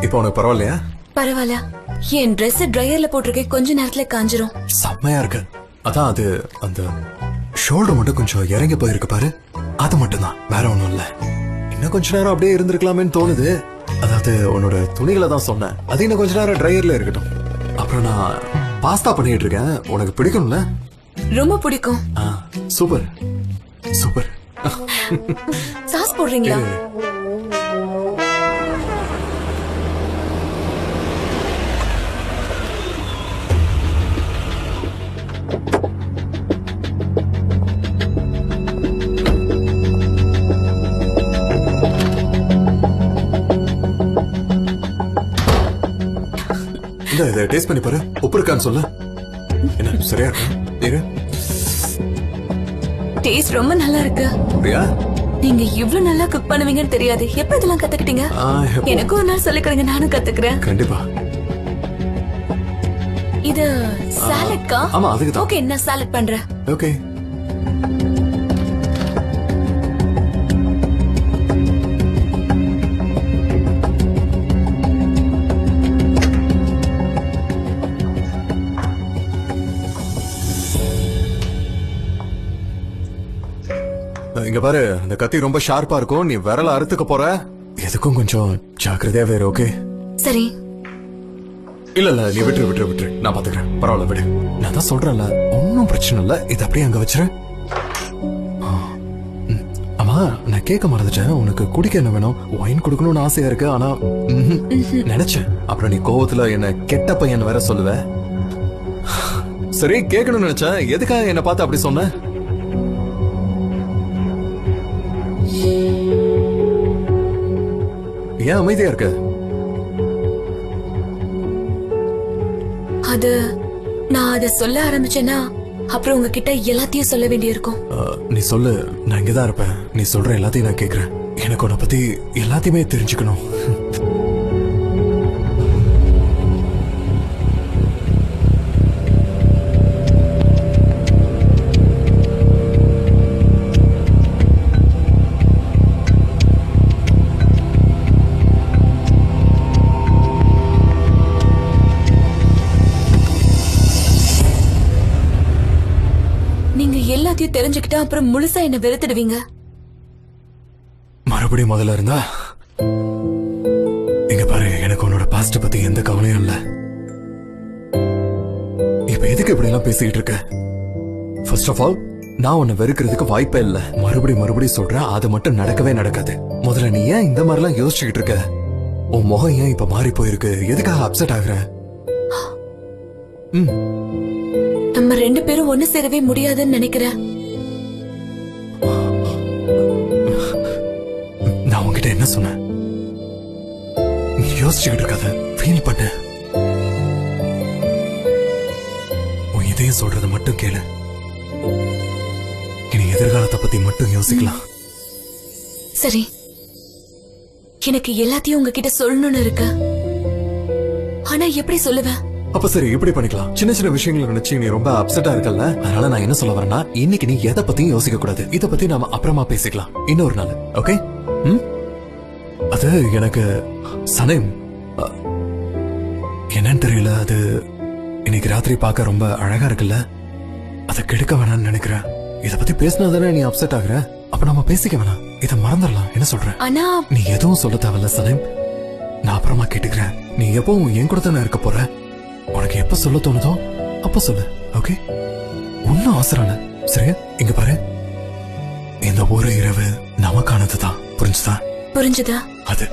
இப்போ உனக்கு பரவாயில்லையா? பரவாயில்ல. என் Dress ட்ரையர்ல போட்டிருக்கேன், கொஞ்ச நேரத்துல காஞ்சிரும். செம்மையா இருக்கு. அதான் அது அந்த ஷோல்டர் மட்டும் கொஞ்சம் இறங்கி போயிருக்கு பாரு, அது மட்டும்தான், வேற ஒண்ணும் இல்ல. இன்னும் கொஞ்ச நேரம் அப்படியே இருந்திருக்கலாமேன்னு தோணுது. அதாவது உன்னோட துணிகளை தான் சொன்னேன், அது இன்னும் கொஞ்ச நேரம் ட்ரையர்ல இருக்கட்டும். அப்புறம் நான் பாஸ்தா பண்ணிட்டு இருக்கேன், உனக்கு பிடிக்கும்ல? ரொம்ப பிடிக்கும். Super super. சாஸ் போடுறீங்களா? இதை டேஸ்ட் பண்ணி பாரு, உப்பு இருக்கான்னு சொல்லு. என்ன சரியா இருக்கு? டேஸ்ட் ரொம்ப நல்லா இருக்கு. அப்படியா? நீங்க இவ்ளோ நல்லா குக் பண்ணுவீங்கன்னு தெரியாது. எப்ப இதெல்லாம் கத்துக்கிட்டீங்க? எனக்கு ஒரு நாள் சொல்லிக் கொடுங்க, நானும் கத்துக்கிறேன். கண்டிப்பா. இது சாலட்கா? ஆமா, அதுக்கு தான். ஓகே, நான் சாலட் பண்றேன். ஓகே. இங்க பாரு, அந்த கத்தி ரொம்ப ஷார்ப்பா இருக்கும், நீ விரல அறுத்துக்க போற. எதுக்கும் கொஞ்சம் ஜாக்கிரதையா வேற. ஓகே சரி. இல்ல இல்ல, நீ விட்டுரு, நான் பாத்துக்கிறேன். பரவாயில்ல, விடு. நான் தான் சொல்றேன்ல, ஒன்னும் பிரச்சனை இல்ல. இது அப்படியே அங்க வச்சிரு. ஆமா, நான் கேட்க மறந்துட்டேன், உனக்கு குடிக்க என்ன வேணும்? ஒயின் குடுக்கணும்னு ஆசையா இருக்கு, ஆனா நினைச்சேன். அப்புறம் நீ கோவத்துல என்ன கெட்ட பையன் வேற சொல்லுவ. சரி, கேட்கணும்னு நினைச்சேன். எதுக்காக என்ன பார்த்து அப்படி சொன்ன? ஏன் அமைதியா இருக்க? அது நான் அத சொல்ல ஆரம்பிச்சேன்னா அப்புறம் உங்ககிட்ட எல்லாத்தையும் சொல்ல வேண்டியிருக்கும். நீ சொல்லு, நான் இங்கதான் இருப்பேன். நீ சொல்ற எல்லாத்தையும் நான் கேக்குறேன். எனக்கு உன்னை பத்தி எல்லாத்தையுமே தெரிஞ்சுக்கணும். எல்லாத்தையும் தெரிஞ்சுக்கிட்டா அப்புறம் முழுசா என்ன வெறுத்துடுவீங்க. மறுபடியும் முதல்ல இருந்தா? இங்க பாரு, எனக்கு உன்னோட பாஸ்ட் பத்தி எந்த கவலையும் இல்ல. இப்ப எதுக்கு இப்படி எல்லாம் பேசிக்கிட்டு இருக்க? ஃபர்ஸ்ட் ஆஃப் ஆல், நான் உன்னை வெறுக்கிறதுக்கு வாய்ப்பே இல்ல. மறுபடியும் சொல்றேன், அது மட்டும் நடக்கவே நடக்காது. முதல்ல நீ ஏன் இந்த மாதிரி எல்லாம் யோசிச்சுக்கிட்டு இருக்க? உன் முகம் ஏன் இப்ப மாறி போயிருக்கு? எதுக்காக அப்செட் ஆகுற? நம்ம ரெண்டு பேரும் ஒண்ணு சேரவே முடியாதுன்னு நினைக்கிறேன். நான் உன்கிட்ட என்ன சொன்னேன்? யோசிச்சுக்கிட்டு இருக்காத, ஃபீல் பண்ண. உன் இதயம் சொல்றத மட்டும் கேளு. இனி எதிர்காலத்தை பத்தி மட்டும் யோசிக்கலாம். சரி, எனக்கு எல்லாத்தையும் உங்ககிட்ட சொல்லணும்னு இருக்கு. ஆனா எப்படி சொல்லுவேன்? அப்ப சரி, இப்படி பண்ணிக்கலாம். சின்ன சின்ன விஷயங்களை நினைச்சு நீ ரொம்ப அப்செட்டா இருக்கல. அதனால நான் என்ன சொல்ல வரேன்னா, இன்னைக்கு நீ எதை பத்தியும் யோசிக்க கூடாது. இத பத்தி நாம அப்புறமா பேசிக்கலாம், இன்னொரு நாள். ஓகே? அது எனக்கு சனேம் என்னன்னு தெரியல. அது இன்னைக்கு ராத்திரி பார்க்க ரொம்ப அழகா இருக்குல்ல, அதை கெடுக்க வேணாம்னு நினைக்கிறேன். இத பத்தி பேசினா தானே நீ அப்செட் ஆகுற. அப்ப நம்ம பேசிக்க வேணாம், இத மறந்துடலாம். என்ன சொல்ற? ஆனா நீ எதுவும் சொல்ல தேவையில்ல சனேம், நான் அப்புறமா கேட்டுக்கிறேன். நீ எப்பவும் என் கூட தானே இருக்க போற. உனக்கு எப்ப சொல்ல தோணுதோ அப்ப சொல்லு. ஓகே? ஒன்னும் அவசரம் இல்ல. சரியா? இங்க பாரு, இந்த ஒரு இரவு நமக்கானதுதான். புரிஞ்சுதா? புரிஞ்சுதா? அது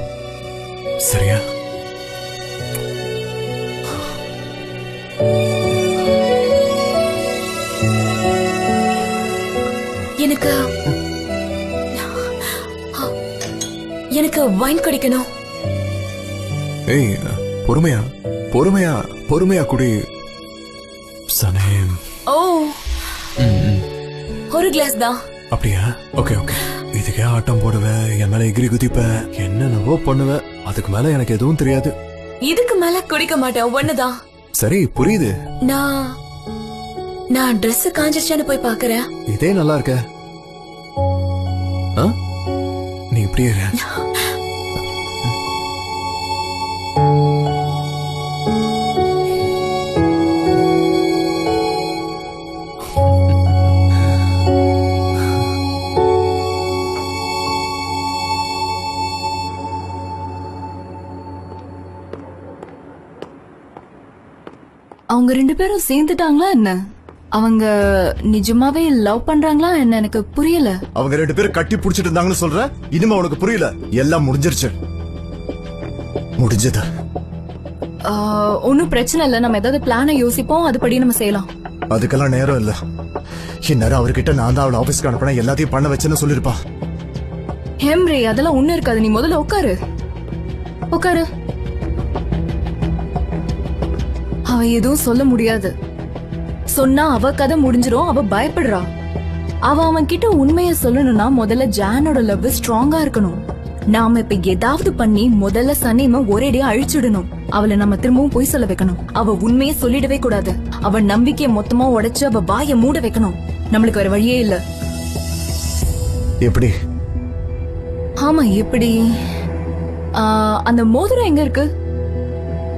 சரியா? எனக்கு எனக்கு வைன் குடிக்கணும். ஏய், பொறுமையா பொறுமையா பொறுமையா குடி சனேம். ஓ, ஒரு கிளாஸ் தான். அப்படியா? Okay okay. இதுக்கே ஆட்டம் போடுவ, என் மேல எகிரி குதிப்ப, என்னென்னவோ பண்ணுவ. அதுக்கு மேல எனக்கு எதுவும் தெரியாது. இதுக்கு மேல குடிக்க மாட்டேன், ஒண்ணுதான். சரி, புரியுது. நான் Dress காஞ்சிருச்சான்னு போய் பாக்குறேன். இதே நல்லா இருக்க. நீ இப்படியே இரு. அவங்க 2 பேரும் சேர்ந்துட்டாங்களா என்ன? அவங்க நிஜமாவே லவ் பண்றாங்களா என்ன? எனக்கு புரியல. அவங்க 2 பேரும் கட்டி புடிச்சிட்டு இருந்தாங்கன்னு சொல்ற, இனிமே உனக்கு புரியல? எல்லாம் முடிஞ்சிருச்சு, முடிஞ்சது. ஒன்னும் பிரச்சனை இல்ல, நம்ம ஏதாவது பிளான யோசிப்போம், அதுபடி நம்ம செய்யலாம். அதுக்கெல்லாம் நேரம் இல்ல. இந்நேரம் அவர்கிட்ட நான் தான் அவளை ஆபீஸ்க்கு அனுப்பின எல்லாத்தையும் பண்ண வச்சேன்னு சொல்லிருப்பா. ஹெம்ரி, அதெல்லாம் ஒண்ணு இருக்காது. நீ முதல்ல உட்காரு. அவ எதுவும் சொல்ல முடியாது. சொன்னா அவ கதை முடிஞ்சிரும். அவ பயப்படுறா. அவன் கிட்ட உண்மைய சொல்லணும்னா முதல்ல ஜானோட லவ் ஸ்ட்ராங்கா இருக்கணும். நாம இப்ப ஏதாவது பண்ணி முதல்ல சனிம ஒரேடியா அழிச்சிடணும். அவளை நம்ம திரும்பவும் பொய் சொல்ல வைக்கணும். அவ உண்மையை சொல்லிடவே கூடாது. அவ நம்பிக்கையை மொத்தமா உடைச்சு அவ வாயை மூட வைக்கணும். நம்மளுக்கு வேற வழியே இல்ல. எப்படி? ஆமா, எப்படி? அந்த மோதிரம் எங்க இருக்கு?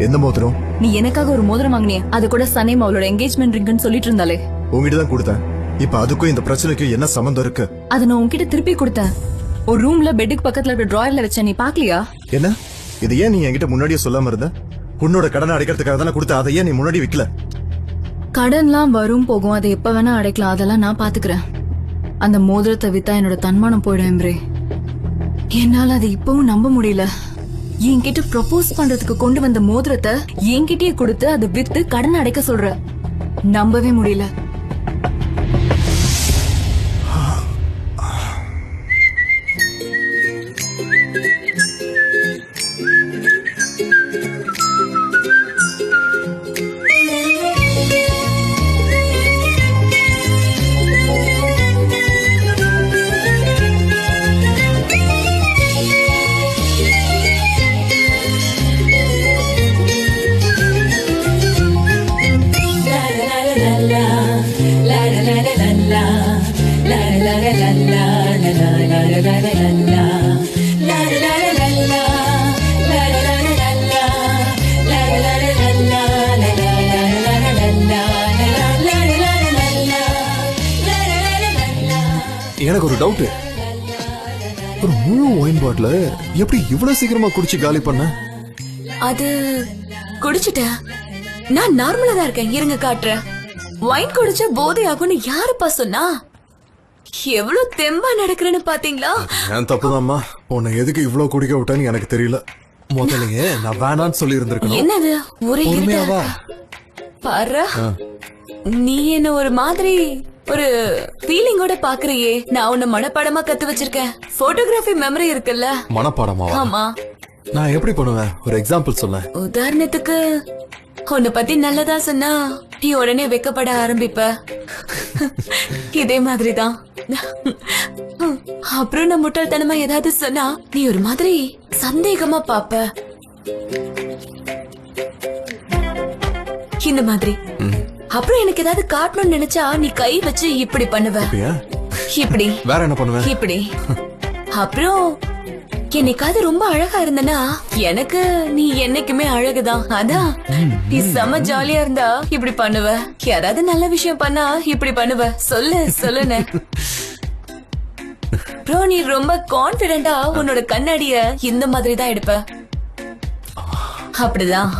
எந்த மோதிரம்? நீ எனக்காக ஒரு மோதிரம் வாங்கினியே, அது கூட சனேம் அவளோட என்கேஜ்மெண்ட் ரிங்னு சொல்லிட்டு இருந்தாலே. உங்ககிட்ட தான் கொடுத்தேன். இப்ப அதுக்கும் இந்த பிரச்சனைக்கும் என்ன சம்பந்தம் இருக்கு? அதை நான் உன்கிட்ட திருப்பி கொடுத்தேன். ஒரு ரூம்ல பெட்டுக்கு பக்கத்துல இருக்க டிராயர்ல வச்சேன். நீ பாக்கலையா? என்ன இது? ஏன் நீ என்கிட்ட முன்னாடியே சொல்லாம இருந்த? உன்னோட கடனை அடைக்கிறதுக்காக தானே கொடுத்த. அதை ஏன் நீ முன்னாடி விக்கல? கடன்லாம் வரும் போகும், அதை எப்ப வேணா அடைக்கலாம். அதெல்லாம் நான் பாத்துக்கிறேன். அந்த மோதிரத்தை வித்தா என்னோட தன்மானம் போயிடும் எம்ரே. என்னால அதை இப்பவும் நம்ப முடியல. என்கிட்ட ப்ரொபோஸ் பண்றதுக்கு கொண்டு வந்த மோதிரத்தை என்கிட்டயே கொடுத்து அதை வித்து கடன் அடைக்க சொல்ற. நம்பவே முடியல. எனக்கு ஒரு டவுட். ஒரு முழு ஒயின் பாட்டில எப்படி இவ்வளவு சீக்கிரமா குடிச்சு காலி பண்ண? அது குடிச்சிட்டேன். நான் நார்மலா தான் இருக்கேன். இருங்க காட்டுறேன். ஒயின் குடிச்சா போதை ஆகும்னு யாருப்பா சொன்னா? எவ்வளவு தெம்பா நடக்கிறேன்னு பாத்தீங்களா? என் தப்புதாம்மா. உன்னை எதுக்கு இவ்வளவு குடிக்க விட்டேன்னு எனக்கு தெரியல. முதலையே நான் வேணான்னு சொல்லி இருந்திருக்கணும். என்னது ஒரே பொறுமையாவா? பாரு, நீ என்ன ஒரு மாதிரி ஒரு ஃபீலிங்கோட பாக்குறியே. நான் உன்னை மனப்பாடமா கத்து வச்சிருக்கேன். போட்டோகிராஃபி மெமரி இருக்குல்ல? மனப்பாடமாவா? ஆமா. நான் எப்படி பண்ணுவேன்? ஒரு எக்ஸாம்பிள் சொல்ல. உதாரணத்துக்கு உன்னை பத்தி நல்லதா சொன்னா நீ உடனே வெக்கப்பட ஆரம்பிப்ப. இதே மாதிரிதான். அப்புறம் நான் முட்டாள்தனமா ஏதாவது சொன்னா நீ ஒரு மாதிரி சந்தேகமா பாப்ப. இந்த மாதிரி. அப்புறம் எனக்கு ஏதாவது காட்டணும்னு நினைச்சா நீ கை வச்சு இப்படி பண்ணுவ. இப்படி. வேற என்ன பண்ணுவ? இப்படி. அப்புறம் என்னைக்காவது ரொம்ப அழகா இருந்தனா எனக்கு நீ என்னைக்குமே அழகுதான். அதான் நீ செம ஜாலியா இருந்தா இப்படி பண்ணுவ. யாராவது நல்ல விஷயம் பண்ணா இப்படி பண்ணுவ. சொல்லுன்னு. ப்ரோ, நீ ரொம்ப கான்பிடென்டா உன்னோட கண்ணாடிய இந்த மாதிரி தான் எடுப்ப. அப்படிதான்.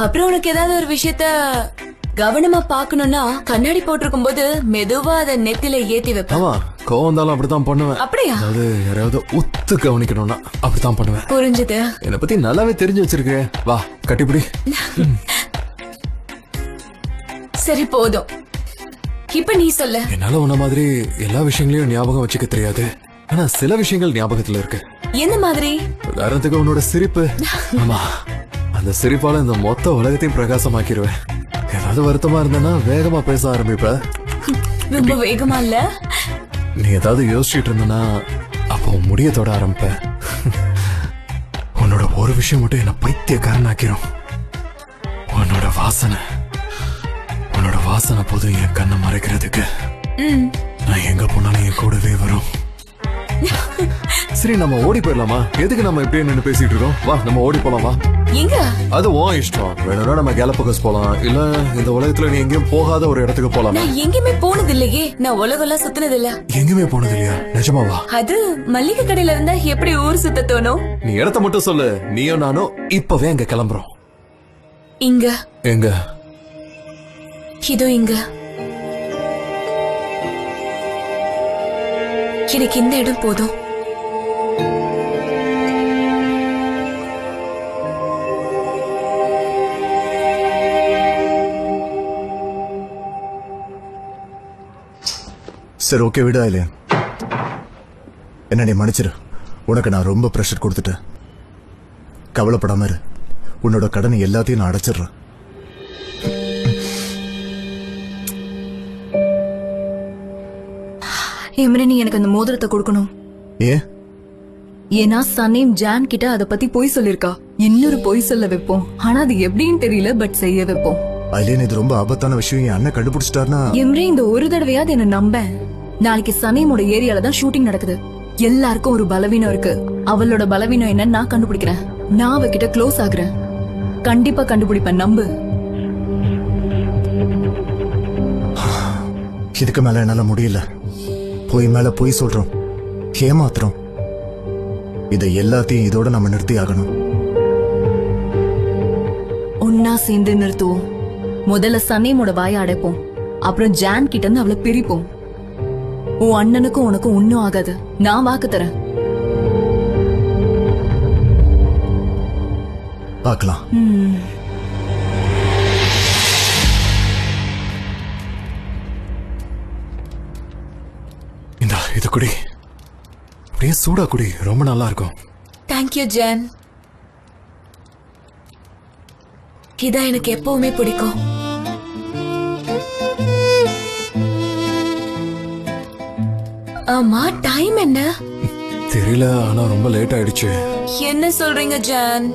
அப்புறம் உனக்கு ஏதாவது ஒரு விஷயத்த கவனமா பாக்கணும்னா கண்ணாடி போட்டிருக்கும் போது மெதுவா அதை நெத்தில ஏத்தி வைப்பேன். கோவம் வந்தாலும் அப்படித்தான் பண்ணுவேன். அப்படியா? அதாவது யாராவது ஒத்து கவனிக்கணும்னா அப்படித்தான் பண்ணுவேன். புரிஞ்சது. என்னை பத்தி நல்லாவே தெரிஞ்சு வச்சிருக்கேன். வா கட்டிப்பிடி. சரி போதும். இப்ப நீ சொல்ல. என்னால உன்ன மாதிரி எல்லா விஷயங்களையும் ஞாபகம் வச்சுக்க தெரியாது. ஆனா சில விஷயங்கள் ஞாபகத்துல இருக்கு. என்ன மாதிரி? உதாரணத்துக்கு உன்னோட சிரிப்பு. ஆமா, அந்த சிரிப்பால இந்த மொத்த உலகத்தையும் பிரகாசமாக்கிடுவேன். ஏதாவது வருத்தமா இருந்தேன்னா வேகமா பேச ஆரம்பிப்ப. ரொம்ப வேகமா இல்ல. நீ ஏதாவது யோசிச்சுட்டு இருந்தனா அப்போ முடிய தொட ஆரம்பிப்ப. உன்னோட ஒரு விஷயம் மட்டும் என்ன பைத்தியக்காரன் ஆக்கிரும். உன்னோட வாசனை போதும் என் கண்ணை மறைக்கிறதுக்கு. நான் எங்க போனாலும் என் கூடவே வரும். சரி, நம்ம ஓடி போயிடலாமா? எதுக்கு நம்ம இப்படியே நின்று பேசிட்டு இருக்கோம்? வா நம்ம ஓடி போலாம். வா. எங்க? அது உன் இஷ்டம். வேணும்னா நம்ம கேலபகஸ் போலாம், இல்ல இந்த உலகத்துல நீ எங்கேயும் போகாத ஒரு இடத்துக்கு போலாம். நான் எங்கேயுமே போனது இல்லையே. நான் உலகெல்லாம் சுத்தினது இல்ல. எங்கேயுமே போனது இல்லையா? நிஜமாவா? அது மல்லிகை கடையில இருந்தா எப்படி ஊர் சுத்த தோணும்? நீ இடத்த மட்டும் சொல்லு. நீயும் நானும் இப்பவே அங்க கிளம்புறோம். இங்க எங்க? இதோ இங்க. எனக்கு இந்த இடம் போதும். சரி ஓகே விடு ஆயிலியன். என்ன நீ மன்னிச்சிரு. உனக்கு நான் ரொம்ப பிரஷர் கொடுத்துட்டேன். கவலைப்படாம இரு. உன்னோட கடனை எல்லாத்தையும் நான் அடைச்சிடுறேன். எம்ரே, நீ எனக்கு அந்த மோதிரத்தை கொடுக்கணும். ஏன்? ஏன்னா சனீம் ஜான் கிட்ட அத பத்தி பொய் சொல்லிருக்கா. இன்னொரு பொய் சொல்ல வைப்போம். ஆனா அது எப்படின்னு தெரியல, பட் செய்ய வைப்போம். ஆயிலியன், இது ரொம்ப ஆபத்தான விஷயம். என் அண்ணன் கண்டுபிடிச்சிட்டாருன்னா. எம்ரே, இந்த ஒரு தடவையாவது என்ன நம்ப. நாளைக்கு சனீமோட ஏரியால தான் ஷூட்டிங் நடக்குது. எல்லாருக்கும் ஒரு பலவீனம் இருக்கு. அவளோட பலவீனம் என்னன்னு நான் கண்டுபிடிக்கிறேன். நான் அவகிட்ட க்ளோஸ் ஆகுறேன். கண்டிப்பா கண்டுபிடிப்பேன், நம்பு. இதுக்கு மேல என்னால முடியல. பொய் மேல பொய் சொல்றோம், ஏமாத்துறோம். இதை எல்லாத்தையும் இதோட நம்ம நிறுத்தி ஆகணும். ஒன்னா சேர்ந்து நிறுத்துவோம். முதல்ல சனீமோட வாய அடைப்போம். அப்புறம் ஜான் கிட்ட இருந்து அவளை பிரிப்போம். உன் அண்ணனுக்கும் உனக்கும் ஒன்னும் ஆகாது. நான் வாக்கு தரேன். பார்க்கலாம். இந்தா இது குடி. அப்படியே சூடா குடி, ரொம்ப நல்லா இருக்கும். Thank you John. இதான் எனக்கு எப்பவுமே பிடிக்கும். ஆமா, டைம் என்ன? தெரியல, ஆனா ரொம்ப லேட் ஆயிடுச்சு. என்ன சொல்றீங்க ஜான்?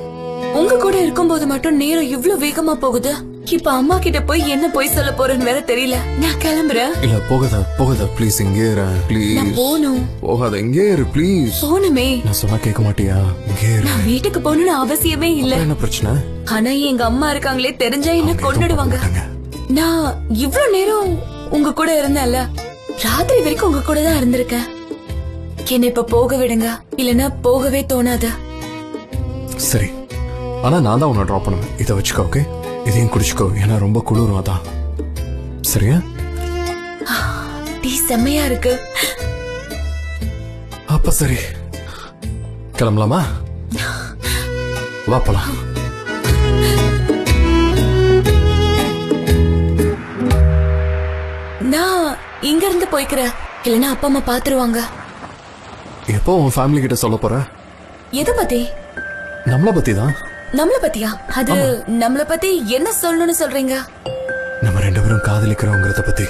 உங்க கூட இருக்கும்போது மட்டும் நேரம் இவ்ளோ வேகமா போகுது. இப்ப அம்மா கிட்ட போய் என்ன போய் சொல்ல போறேன்னு வேற தெரியல. நான் கிளம்புறேன். இல்ல போகாத ப்ளீஸ். இங்கே இரு ப்ளீஸ். நான் போகணும். போகாத, இங்கே இரு ப்ளீஸ். போகணுமே. நான் சொன்னா கேட்க மாட்டியா? இங்கே இரு. நான் வீட்டுக்கு போகணும்னு அவசியமே இல்ல. என்ன பிரச்சனை? ஆனா எங்க அம்மா இருக்காங்களே, தெரிஞ்சா என்ன கொன்னுடுவாங்க. நான் இவ்ளோ நேரம் உங்க கூட இருந்தேன்ல, ராத்திரி வரைக்கும் உங்க கூட தான் இருந்திருக்கேன். என்ன இப்ப போக விடுங்க, இல்லனா போகவே தோணாது. சரி, ஆனா நான் தான் உன்னை டிராப் பண்ணுவேன். இதை வச்சுக்கோ, ஓகே? இதையும் குடிச்சுக்கோ, ஏன்னா ரொம்ப குளிரும் அதான். சரியா? டீ செம்மையா இருக்கு. அப்ப சரி, கிளம்பலாமா? வா போலாம். நான் இங்க இருந்து போய்க்கிறேன், இல்லனா அப்பா அம்மா பாத்துருவாங்க. எப்போ உன் ஃபேமிலி கிட்ட சொல்ல போற? எதை பத்தி? நம்மள பத்தி தான். நம்மள பத்தியா? அது நம்மள பத்தி என்ன சொல்லணும்னு சொல்றீங்க? நம்ம ரெண்டு பேரும் காதலிக்கிறோங்கிறத பத்தி.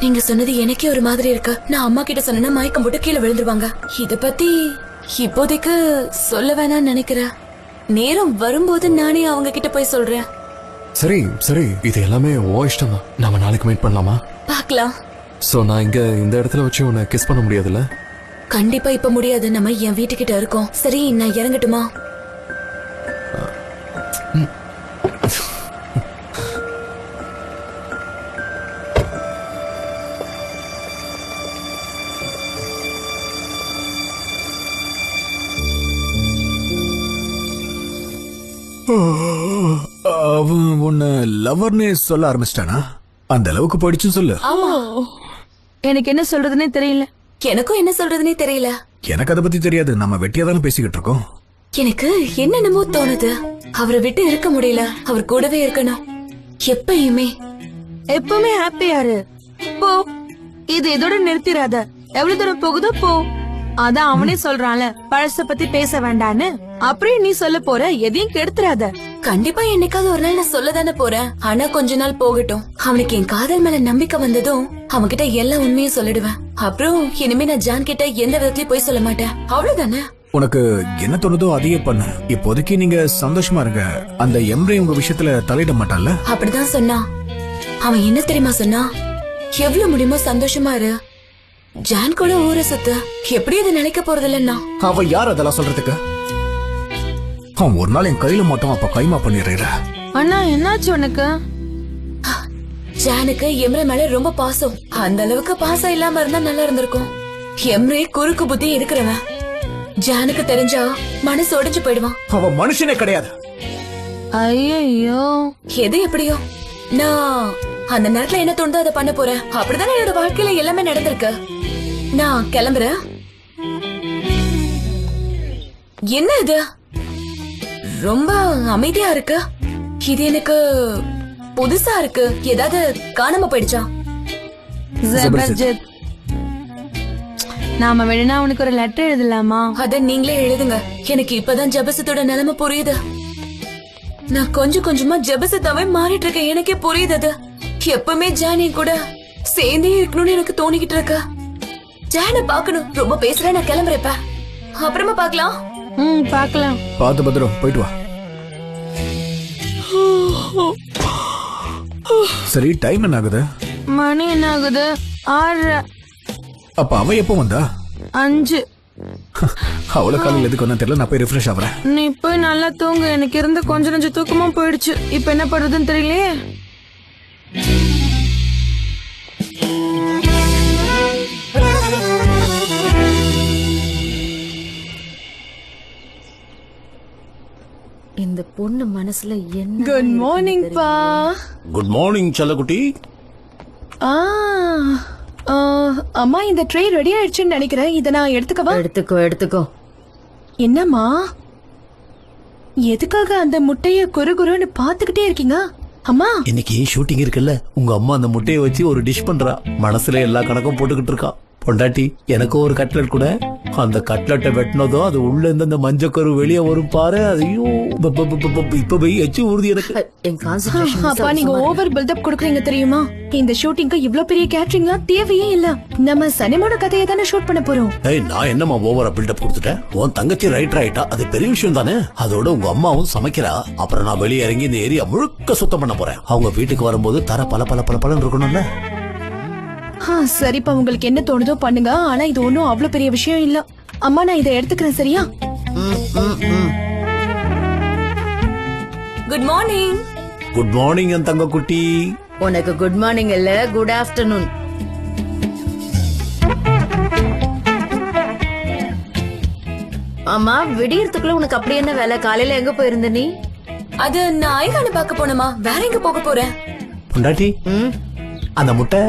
நீங்க சொன்னது எனக்கே ஒரு மாதிரி இருக்கு. நான் அம்மா கிட்ட சொன்னா மயக்கம் போட்டு கீழே விழுந்துருவாங்க. இத பத்தி இப்போதைக்கு சொல்ல வேணாம்னு நினைக்கிறேன். நேரம் வரும்போது நானே அவங்க கிட்ட போய் சொல்றேன். சரி சரி, இது எல்லாமே ஓ இஷ்டம் தான். நாம நாளைக்கு மீட் பண்ணலாமா? பார்க்கலாம். சோ நான் இங்க இந்த இடத்துல வச்சு உன்னை கிஸ் பண்ண முடியாதுல்ல? கண்டிப்பா இப்ப முடியாது. நம்ம என் வீட்டுக்கிட்ட இருக்கோம். சரி, நான் இறங்கட்டுமா? அவன் உன்ன லவர்னே சொல்ல ஆரம்பிச்சிட்டானா? அந்த அளவுக்கு படிச்சு சொல்லு. ஆமா, எனக்கு என்ன சொல்றதுன்னே தெரியல. எனக்கும் என்ன சொல்றதுன்னே தெரியல. எனக்கு அதை பத்தி தெரியாது. நம்ம வெட்டியா தானே பேசிக்கிட்டு இருக்கோம். எனக்கு என்னென்னமோ தோணுது. அவரை விட்டு இருக்க முடியல. அவர் கூடவே இருக்கணும் எப்பயுமே. எப்பவுமே ஹாப்பியாரு. போ, இது இதோட நிறுத்திராத. எவ்வளவு தூரம் போகுதோ போ. அதான் அவனே சொல்றான்ல, பழச பத்தி பேச வேண்டான்னு. அப்படியே நீ சொல்ல போற, எதையும் கெடுத்துறாத. கண்டிப்பா என்னைக்காவது ஒரு நாள் நான் சொல்லதானே போறேன். ஆனா கொஞ்ச நாள் போகட்டும். அவனுக்கு என் காதல் மேல நம்பிக்கை வந்ததும் அவன்கிட்ட எல்லா உண்மையும் சொல்லிடுவேன். அப்புறம் இனிமே நான் ஜான் கிட்ட எந்த விதத்திலயும் போய் சொல்ல மாட்டேன். அவ்வளவுதானே. உனக்கு என்ன தோணுதோ அதையே பண்ணு. இப்போதைக்கு நீங்க சந்தோஷமா இருங்க. அந்த எம்ரே உங்க விஷயத்துல தலையிட மாட்டான்ல? அப்படிதான் சொன்னா. அவன் என்ன தெரியுமா சொன்னா? எவ்வளவு முடியுமோ சந்தோஷமா இரு. ஜான் கூட ஊரை சுத்த. எப்படி அதை நினைக்க போறதில்லன்னா? அவன் யார் அதெல்லாம் சொல்றதுக்கு? அவன் ஒரு நாள் என் கையில மாட்டோம், அப்ப கைமா பண்ணிடுற. அண்ணா, என்னாச்சு உனக்கு? ஜானுக்கு எம்ரே மேல ரொம்ப பாசம். அந்த அளவுக்கு பாசம் இல்லாம இருந்தா நல்லா இருந்திருக்கும். எம்ரே குறுக்கு புத்தி இருக்கிறவன். ஜானுக்கு தெரிஞ்சா மனசு உடைஞ்சு போயிடுவான். அவன் மனுஷனே கிடையாது. ஐயோ, எது எப்படியோ நான் அந்த நேரத்துல என்ன தோணுதோ அதை பண்ண போறேன். அப்படிதான் என்னோட வாழ்க்கையில எல்லாமே நடந்திருக்கு. நான் கிளம்புறேன். என்ன இது ரொம்ப அமைதியா இருக்கு? இது எனக்கு புதுசா இருக்கு. ஏதாவது காணாம போயிடுச்சா? ஜபர்ஜத். நாம வேணும்னா உனக்கு ஒரு லெட்டர் எழுதலாமா? அத நீங்களே எழுதுங்க. எனக்கு இப்பதான் ஜபசத்தோட நிலைமை புரியுது. நான் கொஞ்சம் கொஞ்சமா ஜபசத்தாவே மாறிட்டு இருக்கேன். எனக்கே புரியுது. அது எப்பவுமே ஜானி கூட சேர்ந்தே இருக்கணும்னு எனக்கு தோணிக்கிட்டு இருக்கு. ஜான பாக்கணும். ரொம்ப பேசுறேன். நான் கிளம்புறேப்ப. அப்புறமா பாக்கலாம். பாக்கலாம். பார்த்து பத்திரம் போயிட்டு வா. சரி, டைம் என்ன ஆகுது? மணி என்ன ஆகுது? 6. அப்ப அவ எப்போ வந்தா? 5. அவ்வளவு காலையில் எதுக்கு வந்தா தெரியல. நான் போய் ரிஃப்ரெஷ் ஆகுறேன். நீ போய் நல்லா தூங்கு. எனக்கு இருந்த கொஞ்ச நெஞ்ச தூக்கமா போயிடுச்சு. இப்ப என்ன பண்றதுன்னு தெரியலையே. இந்த பொண்ணு மனசுல என்ன? குட் மார்னிங் பா. குட் மார்னிங் செல்லக்குட்டி. அம்மா இந்த ட்ரே ரெடி ஆயிடுச்சுன்னு நினைக்கிறேன். இத நான் எடுத்துக்கவா? எடுத்துக்கோ. என்னம்மா, எதுக்காக அந்த முட்டைய குறுகுறுன்னு பாத்துக்கிட்டே இருக்கீங்க? அம்மா, இன்னைக்கு ஷூட்டிங் இருக்குல்ல, உங்க அம்மா அந்த முட்டையை வச்சு ஒரு டிஷ் பண்றா. மனசுல எல்லா கணக்கும் போட்டுக்கிட்டு இருக்கா. பொண்டாட்டி, எனக்கும் ஒரு கட்லெட் கூட. அந்த கட்லெட்டை வெட்டினதும் அது உள்ள இருந்து அந்த மஞ்சக்கரு வெளியே வரும் பாரு. அதையோ இப்ப போய் எச்சு ஊறுது எனக்கு. அப்பா நீங்க ஓவர் பில்டப் கொடுக்குறீங்க தெரியுமா? இந்த ஷூட்டிங்க்கு இவ்ளோ பெரிய கேட்டரிங்லாம் தேவையே இல்ல. நம்ம சனிமோட கதையை தானே ஷூட் பண்ண போறோம். நான் என்னமா ஓவரா பில்டப் கொடுத்துட்டேன்? உன் தங்கச்சி ரைட்டர் ஆயிட்டா, அது பெரிய விஷயம் தானே. அதோட உங்க அம்மாவும் சமைக்கிறா. அப்புறம் நான் வெளியே இறங்கி இந்த ஏரியா முழுக்க சுத்தம் பண்ண போறேன். அவங்க வீட்டுக்கு வரும்போது தர பல இருக்கணும்ல. சரிப்பா, உங்களுக்கு என்ன தோணுதோ பண்ணுங்க. ஆனா இது ஒண்ணும் அவ்வளவு பெரிய விஷயம் இல்ல. அம்மா நான் இதை எடுத்துக்கிறேன், சரியா? Good morning. குட் மார்னிங் என் தங்க குட்டி. உனக்கு குட் மார்னிங் இல்ல, குட் ஆஃப்டர்நூன். ஆமா, விடியறதுக்குள்ள உனக்கு அப்படி என்ன வேலை? காலையில எங்க போயிருந்த நீ? அது நான் ஐகான பார்க்க போனமா. வேற எங்க போக போறேன்? பொண்டாட்டி, அந்த முட்டை.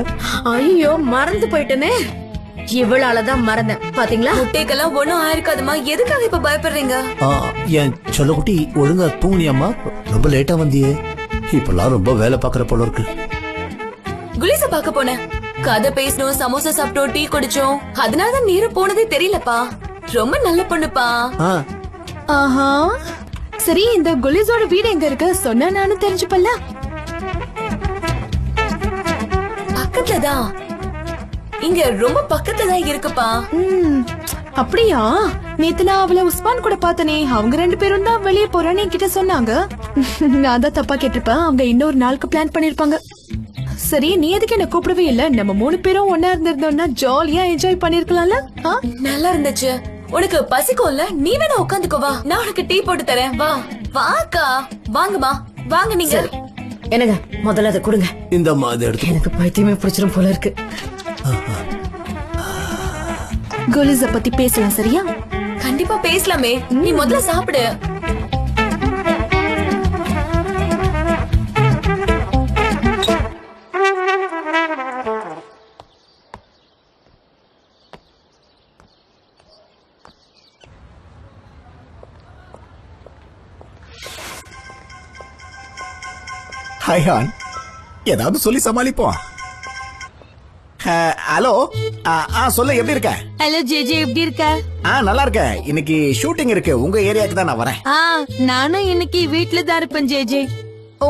ஐயோ, மறந்து போயிட்டனே. இவளாலதான் மறந்தேன் பாத்தீங்களா? முட்டைக்கெல்லாம் ஒண்ணும் ஆயிருக்காதுமா. எதுக்காக இப்ப பயப்படுறீங்க? என் செல்லக்குட்டி, ஒழுங்கா தூங்குனியம்மா? ரொம்ப லேட்டா வந்தியே. இப்பெல்லாம் ரொம்ப வேலை பாக்குற போல இருக்கு. குலிச பாக்க போனேன். கதை பேசணும், சமோசா சாப்பிட்டோம், டீ குடிச்சோம். அதனாலதான் நேரம் போனதே தெரியலப்பா. ரொம்ப நல்ல பொண்ணுப்பா. ஆஹா, சரி இந்த குலிஸோட வீடு எங்க இருக்கு? சொன்னா நானும் தெரிஞ்சுப்பல்ல. பக்கத்துலதான். இங்க ரொம்ப பக்கத்துலதான் இருக்குப்பா. அப்படியா? நேத்து நான் அவளை உஸ்மான் கூட பார்த்தனே. அவங்க 2 பேரும் தான் வெளியே போறான்னு என்கிட்ட சொன்னாங்க. நான் தான் தப்பா கேட்டிருப்பேன். அவங்க இன்னொரு நாளுக்கு பிளான் பண்ணிருப்பாங்க. சரி, நீ எதுக்கு என்ன கூப்பிடவே இல்ல? நம்ம 3 பேரும் ஒன்னா இருந்திருந்தோம்னா ஜாலியா என்ஜாய் பண்ணிருக்கலாம்ல. நல்லா இருந்துச்சு. உனக்கு பசிக்கும்ல, நீ வேணா உட்காந்துக்கோவா. நான் உனக்கு டீ போட்டு தரேன். வா வாக்கா. வாங்கம்மா, வாங்க. நீங்க என்னங்க, முதல்ல அதை கொடுங்க. இந்த மாதிரி எடுத்து. எனக்கு பைத்தியமே பிடிச்சிரும் போல இருக்கு. குலிஸ பத்தி பேசலாம், சரியா? கண்டிப்பா பேசலாமே. நீ முதல்ல சாப்பிடு. ஹைஹான், ஏதாவது சொல்லி சமாளிப்போம். ஹலோ, சொல்ல, எப்படி இருக்க? ஹலோ ஜேஜே, எப்படி இருக்க? நல்லா இருக்க. இன்னைக்கு ஷூட்டிங் இருக்கு, உங்க ஏரியாக்கு தான் நான் வரேன். நானும் இன்னைக்கு வீட்ல தான் இருப்பேன் ஜேஜே.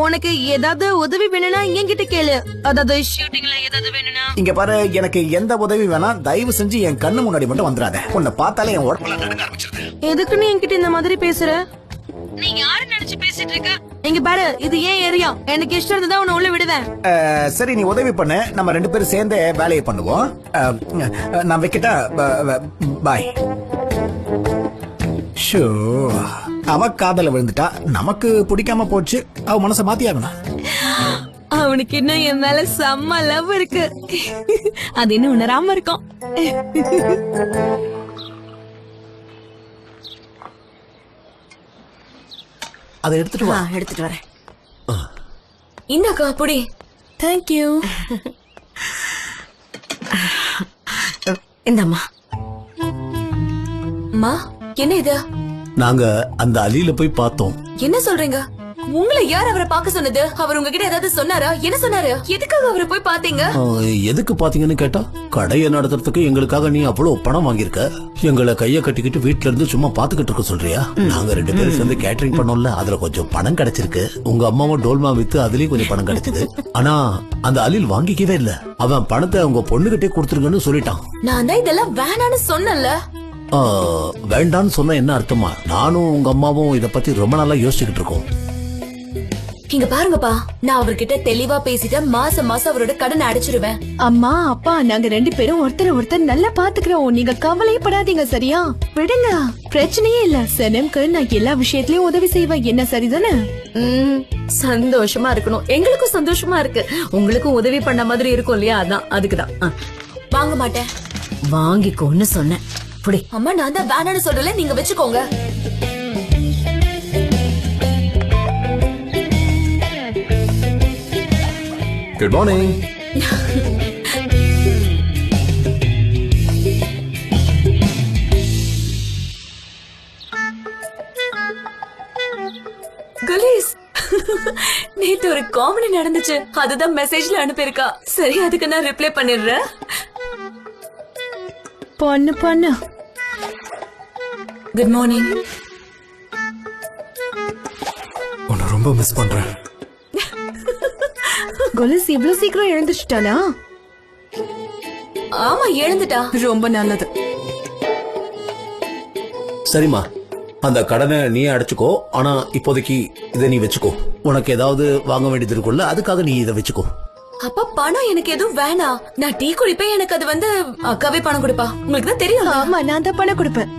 உனக்கு ஏதாவது உதவி வேணும்னா என்கிட்ட கேளு. அதாவது ஷூட்டிங்ல ஏதாவது வேணும்னா. இங்க பாரு, எனக்கு எந்த உதவி வேணா, தயவு செஞ்சு என் கண்ணு முன்னாடி மட்டும் வந்துடாத. உன்னை பார்த்தாலே என் உடம்புல நடுங்க ஆரம்பிச்சிருது. எதுக்கு நீ என்கிட்ட இந்த மாதிரி பேசுற? நீ யாரு நினைச்சு பேசிட்டு இருக்க? இங்க பாரு, இது ஏன் ஏரியா. எனக்கு இஷ்டம் இருந்தா உன்னை உள்ள விடுவேன். சரி, நீ உதவி பண்ணு. நம்ம 2 பேரும் சேர்ந்து வேலையை பண்ணுவோம். நான் வைக்கிட்டா. பாய். ஷோ, அவ காதல விழுந்துட்டா. நமக்கு பிடிக்காம போச்சு. அவ மனசை மாத்தி ஆகணும். அவனுக்கு இன்னும் என் மேல செம்ம லவ் இருக்கு. அது இன்னும் உணராம இருக்கும். அதை எடுத்துட்டு வா. எடுத்துட்டு வரேன். இந்தாக்கா புடி. தேங்க்யூ. இந்தம்மா. அம்மா என்ன இது? நாங்க அந்த அலியில போய் பார்த்தோம். என்ன சொல்றீங்க? உங்களை யார் அவரை பார்க்க சொன்னது? அவர் உங்ககிட்ட ஏதாவது சொன்னாரா? என்ன சொன்னாரு? எதுக்காக அவரை போய் பாத்தீங்க? எதுக்கு பாத்தீங்கன்னு கேட்டா, கடையை நடத்துறதுக்கு எங்களுக்காக நீ அவ்வளவு பணம் வாங்கியிருக்க, எங்களை கைய கட்டிக்கிட்டு வீட்டுல இருந்து சும்மா பாத்துக்கிட்டு இருக்க சொல்றியா? நாங்க 2 பேரும் சேர்ந்து கேட்டரிங் பண்ணோம்ல, அதுல கொஞ்சம் பணம் கிடைச்சிருக்கு. உங்க அம்மாவும் டோல்மா வித்து அதுலயும் கொஞ்சம் பணம் கிடைச்சது. ஆனா அந்த அலில் வாங்கிக்கவே இல்ல. அவன் பணத்தை உங்க பொண்ணுகிட்டே கொடுத்துருங்கன்னு சொல்லிட்டான். நான் தான் இதெல்லாம் வேணான்னு சொன்னல. வேண்டான்னு சொன்ன என்ன அர்த்தமா? நானும் உங்க அம்மாவும் இத பத்தி ரொம்ப நாளா யோசிச்சுக்கிட்டு இருக்கோம். இங்க பாருங்கப்பா, நான் அவர்கிட்ட தெளிவா பேசிட்டு மாசம் மாசம் அவரோட கடனை அடைச்சிருவேன். அம்மா அப்பா நாங்க 2 பேரும் ஒருத்தர் நல்லா பாத்துக்கிறோம். நீங்க கவலையே படாதீங்க, சரியா? விடுங்க, பிரச்சனையே இல்ல. சனம்க்கு நான் எல்லா விஷயத்திலயும் உதவி செய்வேன். என்ன சரிதானே? சந்தோஷமா இருக்கணும். எங்களுக்கும் சந்தோஷமா இருக்கு. உங்களுக்கும் உதவி பண்ண மாதிரி இருக்கும் இல்லையா? அதான் அதுக்குதான். வாங்க மாட்டேன். வாங்கிக்கோன்னு சொன்னேன். புடி. அம்மா நான் தான் வேணான்னு சொல்லல, நீங்க வச்சுக்கோங்க. Good morning. கலீஸ், நேத்து ஒரு காமெடி நடந்துச்சு. அதுதான் மெசேஜ்ல அனுப்பியிருக்கா. சரி, அதுக்கு நான் ரிப்ளை பண்ணிடுறேன். பொண்ணு குட் மார்னிங். உன்னை ரொம்ப மிஸ் பண்றேன். கொலுஸ் இவ்ளோ சீக்கிரம் எழுந்துட்டாளா? ஆமா, எழுந்துட்டா. ரொம்ப நல்லது. சரிம்மா, அந்த கடனை நீ அடைச்சுக்கோ. ஆனா இப்போதைக்கு இதை நீ வச்சுக்கோ. உனக்கு ஏதாவது வாங்க வேண்டியது இருக்குல்ல, அதுக்காக நீ இதை வச்சுக்கோ. அப்ப பணம் எனக்கு எதுவும் வேணாம். நான் டீ குடிப்பேன். எனக்கு அது அக்காவே பணம் கொடுப்பா. உங்களுக்கு தான் தெரியும். ஆமா, நான் தான் பணம் கொடுப்பேன்.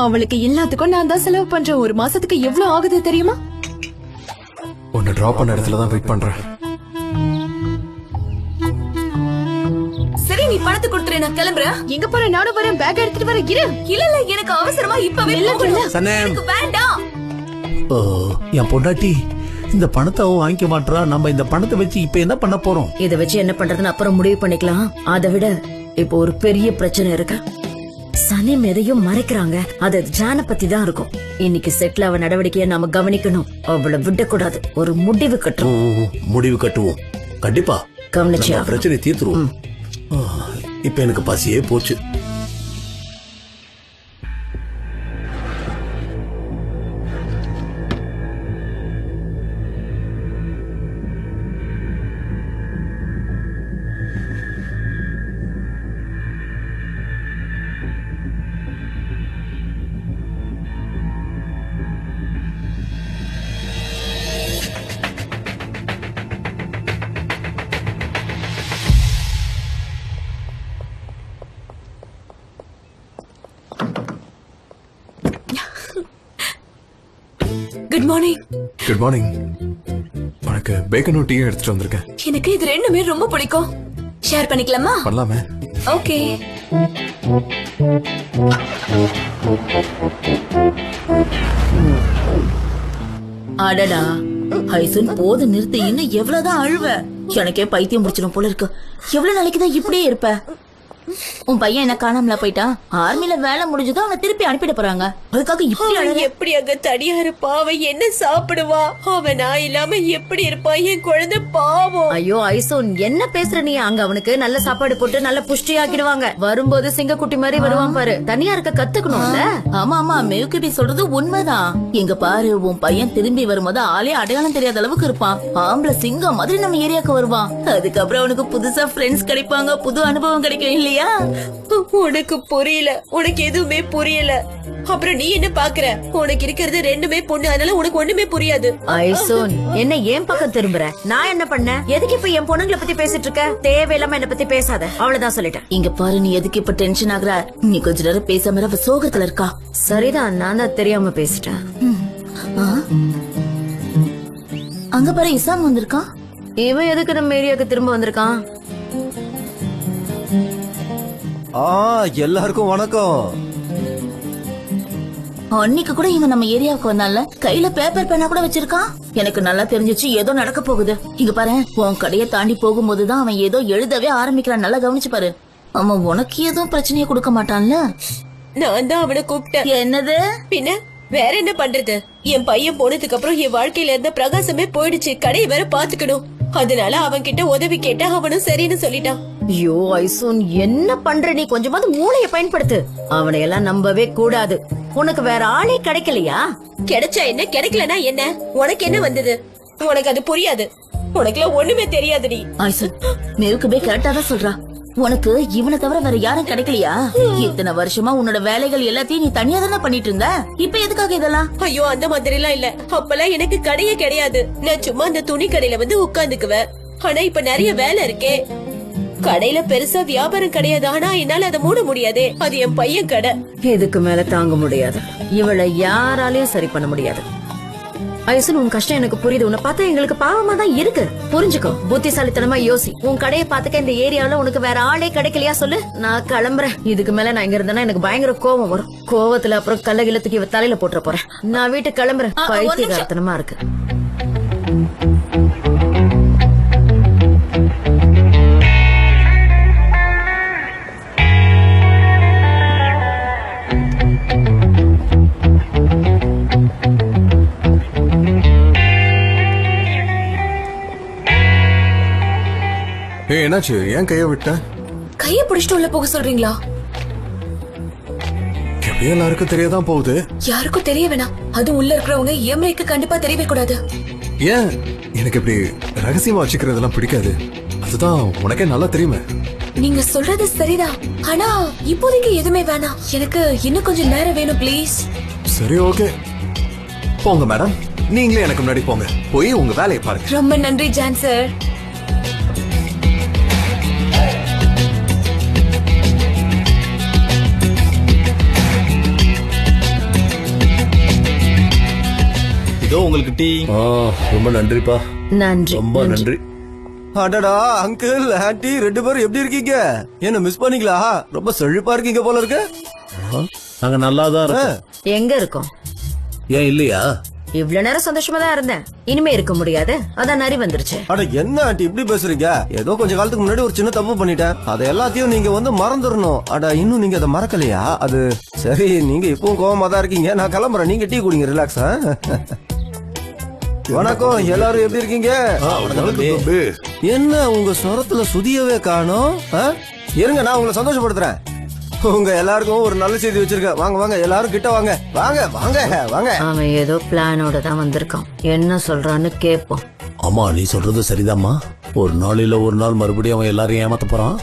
அவளுக்கு எல்லாத்துக்கும் நான் தான் செலவு பண்றேன். ஒரு மாசத்துக்கு எவ்வளவு ஆகுது தெரியுமா? உன்னை டிராப் பண்ண இடத்துல தான் வெயிட் பண்றேன். சரி, நீ பணத்தை கொடுத்துரு, நான் கிளம்புறேன். எங்க போற? நானும் வரேன். பேக் எடுத்துட்டு வரேன். இரு. இல்ல எனக்கு அவசரமா இப்பவே போகணும். எனக்கு வேண்டாம். என் பொண்டாட்டி இந்த பணத்தை அவன் வாங்கிக்க மாட்டா. நம்ம இந்த பணத்தை வச்சு இப்ப என்ன பண்ண போறோம்? இத வச்சு என்ன பண்றதுன்னு அப்புறம் முடிவு பண்ணிக்கலாம். அதை விட இப்போ ஒரு பெரிய பிரச்சனை இருக்கு. சனிம் எதையும் மறைக்கிறாங்க. அது ஜான பத்தி தான் இருக்கும். இன்னைக்கு செட்டில் அவ நடவடிக்கையை நாம கவனிக்கணும். அவளை விடக்கூடாது. ஒரு முடிவு கட்டுவோம். முடிவு கட்டுவோம். கண்டிப்பா கவனிச்சு பிரச்சனை தீர்த்துருவோம். இப்ப எனக்கு பசியே போச்சு. Good morning. Good morning. உனக்கு பேக்கனும் டீயும் எடுத்துட்டு வந்திருக்கேன். எனக்கு இது ரெண்டுமே ரொம்ப பிடிக்கும். ஷேர் பண்ணிக்கலாமா? பண்ணலாமே. ஓகே. அடடா, ஐசன் போது நிறுத்தி. இன்னும் எவ்வளவுதான் அழுவ? எனக்கே பைத்தியம் முடிச்சிடும் போல இருக்கு. எவ்வளவு நாளைக்குதான் இப்படியே இருப்ப? உன் பையன் என்ன காணாமல போயிட்டான்? ஆர்மில வேலை முடிஞ்சதும் அவனை திருப்பி அனுப்பிட போறாங்க. அதுக்காக இப்படி எப்படி அங்க தனியா இருப்பா? அவன் என்ன சாப்பிடுவா? அவன் நான் இல்லாம எப்படி இருப்பா? என் குழந்தை பாவம். ஐயோ ஐசோன், என்ன பேசுற நீ? அங்க அவனுக்கு நல்ல சாப்பாடு போட்டு நல்ல புஷ்டி ஆக்கிடுவாங்க. வரும்போது சிங்கக்குட்டி மாதிரி வருவான் பாரு. தனியா இருக்க கத்துக்கணும்ல. ஆமா ஆமா, மேவுக்குட்டி சொல்றது உண்மைதான். எங்க பாரு, உன் பையன் திரும்பி வரும்போது ஆளே அடையாளம் தெரியாத அளவுக்கு இருப்பான். ஆம்பளை சிங்கம் மாதிரி நம்ம ஏரியாவுக்கு வருவான். அதுக்கப்புறம் அவனுக்கு புதுசா ஃப்ரெண்ட்ஸ் கிடைப்பாங்க, புது அனுபவம் கிடைக்கும் இல்லையா? உனக்கு புரியல. உனக்கு எதுவுமே புரியல. அப்புறம் நீ என்ன பாக்குற? உனக்கு இருக்கிறது ரெண்டுமே பொண்ணு, அதனால உனக்கு ஒண்ணுமே புரியாது. ஐசோன், என்ன ஏன் பக்கம் திரும்புற? நான் என்ன பண்ண? எதுக்கு இப்ப என் பொண்ணுங்களை பத்தி பேசிட்டு இருக்க? தேவையில்லாம என்ன பத்தி பேசாத. அவ்வளவுதான் சொல்லிட்டேன். இங்க பாரு, நீ எதுக்கு இப்ப டென்ஷன் ஆகுற? நீ கொஞ்ச நேரம் பேசாம அவ சோகத்துல இருக்கா. சரிதான், நான் தான் தெரியாம பேசிட்டேன். அங்க பாரு, இசாம் வந்திருக்கான். இவன் எதுக்கு நம்ம ஏரியாவுக்கு திரும்ப வந்திருக்கான்? எல்லாருக்கும் வணக்கம். அன்னைக்கு கூட இவன் நம்ம ஏரியாவுக்கு வந்தால கையில பேப்பர் பேனா கூட வச்சிருக்கான். எனக்கு நல்லா தெரிஞ்சிச்சு ஏதோ நடக்க போகுது. இங்க பாரு, உன் கடையை தாண்டி போகும்போதுதான் அவன் ஏதோ எழுதவே ஆரம்பிக்கிறான். நல்லா கவனிச்சு பாரு. அவன் உனக்கு எதுவும் பிரச்சனையை கொடுக்க மாட்டான்ல? நான் தான் அவனை கூப்பிட்டேன். என்னது? பின்ன வேற என்ன பண்றது? என் பையன் போனதுக்கு அப்புறம் என் வாழ்க்கையில இருந்த பிரகாசமே போயிடுச்சு. கடையை வேற பாத்துக்கணும். அதனால அவன் கிட்ட உதவி கேட்டா அவனும் சரின்னு சொல்லிட்டான். ஐயோ ஐசோன், என்ன பண்ற நீ? கொஞ்சமாவது மூளைய பயன்படுத்து. அவனை எல்லாம் நம்பவே கூடாது. உனக்கு வேற ஆளே கிடைக்கலையா? கிடைச்சா என்ன, கிடைக்கலனா என்ன? உனக்கு என்ன வந்தது? உனக்கு அது புரியாது. உனக்குலாம் ஒண்ணுமே தெரியாதுடி. ஆயிசன், மேற்குபே கரெக்டா தான் சொல்றா. உனக்கு இவனை தவிர வேற யாரும் கிடைக்கலையா? இத்தனை வருஷமா உன்னோட வேலைகள் எல்லாத்தையும் நீ தனியா தானே பண்ணிட்டு இருந்த. இப்ப எதுக்காக இதெல்லாம்? ஐயோ, அந்த மாதிரி எல்லாம் இல்ல. அப்பெல்லாம் எனக்கு கடையே கிடையாது. நான் சும்மா அந்த துணி கடையில வந்து உட்கார்ந்துக்குவேன். ஆனா இப்ப நிறைய வேலை இருக்கே. கடையில பெருசா வியாபாரம் கிடையாது. ஆனா என்னால அதை மூட முடியாதே. அது என் பையன் கடை. இதுக்கு மேல தாங்க முடியாது. இவளை யாராலையும் சரி பண்ண முடியாது. ஐசன், உன் கஷ்டம் எனக்கு புரியுது. உன்னை பார்த்தா எங்களுக்கு பாவமா தான் இருக்கு. புரிஞ்சுக்கோ, புத்திசாலித்தனமா யோசி. உன் கடையை பார்த்துக்க இந்த ஏரியாவில உனக்கு வேற ஆளே கிடைக்கலையா சொல்லு. நான் கிளம்புறேன். இதுக்கு மேல நான் இங்க இருந்தேன்னா எனக்கு பயங்கர கோவம் வரும். கோவத்துல அப்புறம் கல்லகில தூக்கி தலையில போட்டுற போறேன். நான் வீட்டுக்கு கிளம்புறேன். பைத்தியகாரத்தனமா இருக்கு. என்னாச்சு? ஏன் கைய விட்ட? கைய பிடிச்சிட்டு உள்ள போக சொல்றீங்களா? எப்படியும் எல்லாருக்கும் தெரியதான் போகுது. யாருக்கும் தெரிய வேணாம். அது உள்ள இருக்கிறவங்க எம்ரேக்கு கண்டிப்பா தெரியவே கூடாது. ஏன்? எனக்கு இப்படி ரகசியமா வச்சுக்கிறதெல்லாம் பிடிக்காது. அதுதான் உனக்கே நல்லா தெரியுமே. நீங்க சொல்றது சரிதான். ஆனா இப்போதைக்கு எதுவுமே வேணாம். எனக்கு இன்னும் கொஞ்சம் நேரம் வேணும் ப்ளீஸ். சரி, ஓகே, போங்க மேடம். நீங்களே எனக்கு முன்னாடி போங்க. போய் உங்க வேலையை பாருங்க. ரொம்ப நன்றி ஜான் சார். இதோ உங்களுக்கு டீ. ரொம்ப நன்றிப்பா. நன்றி. ரொம்ப நன்றி. அடடா அங்கிள் ஆன்ட்டி 2 பேரும் எப்படி இருக்கீங்க? என்ன மிஸ் பண்ணீங்களா? ரொம்ப செழிப்பா இருக்கீங்க போல இருக்கு. நாங்க நல்லாதான் இருக்கோம். எங்க இருக்கோம்? ஏன் இல்லையா? இவ்வளவு நேரம் சந்தோஷமா தான் இருந்தேன். இனிமே இருக்க முடியாது. அதான் நரி வந்துருச்சு. அட என்ன ஆன்ட்டி இப்படி பேசுறீங்க? ஏதோ கொஞ்ச காலத்துக்கு முன்னாடி ஒரு சின்ன தப்பு பண்ணிட்டேன். அதை எல்லாத்தையும் நீங்க வந்து மறந்துடணும். அட இன்னும் நீங்க அதை மறக்கலையா? அது சரி, நீங்க இப்பவும் கோவமா தான் இருக்கீங்க. நான் கிளம்புறேன். நீங்க டீ குடிங்க, ரிலாக்ஸா. வணக்கம், எல்லாரும் எப்படி இருக்கீங்க? என்ன உங்க சொரத்துல சுதியவே காணோம்? இருங்க, நான் உங்களை சந்தோஷப்படுத்துறேன். உங்க எல்லாருக்கும் ஒரு நல்ல செய்தி வச்சிருக்கேன். வாங்க வாங்க, எல்லாரும் கிட்ட வாங்க. வாங்க வாங்க வாங்க. அவன் ஏதோ பிளானோட தான் வந்திருக்கான். என்ன சொல்றான்னு கேப்போம். ஆமா, நீ சொல்றது சரிதாம்மா. ஒரு நாள் இல்ல ஒரு நாள் மறுபடியும் அவன் எல்லாரையும் ஏமாத்த போறான்.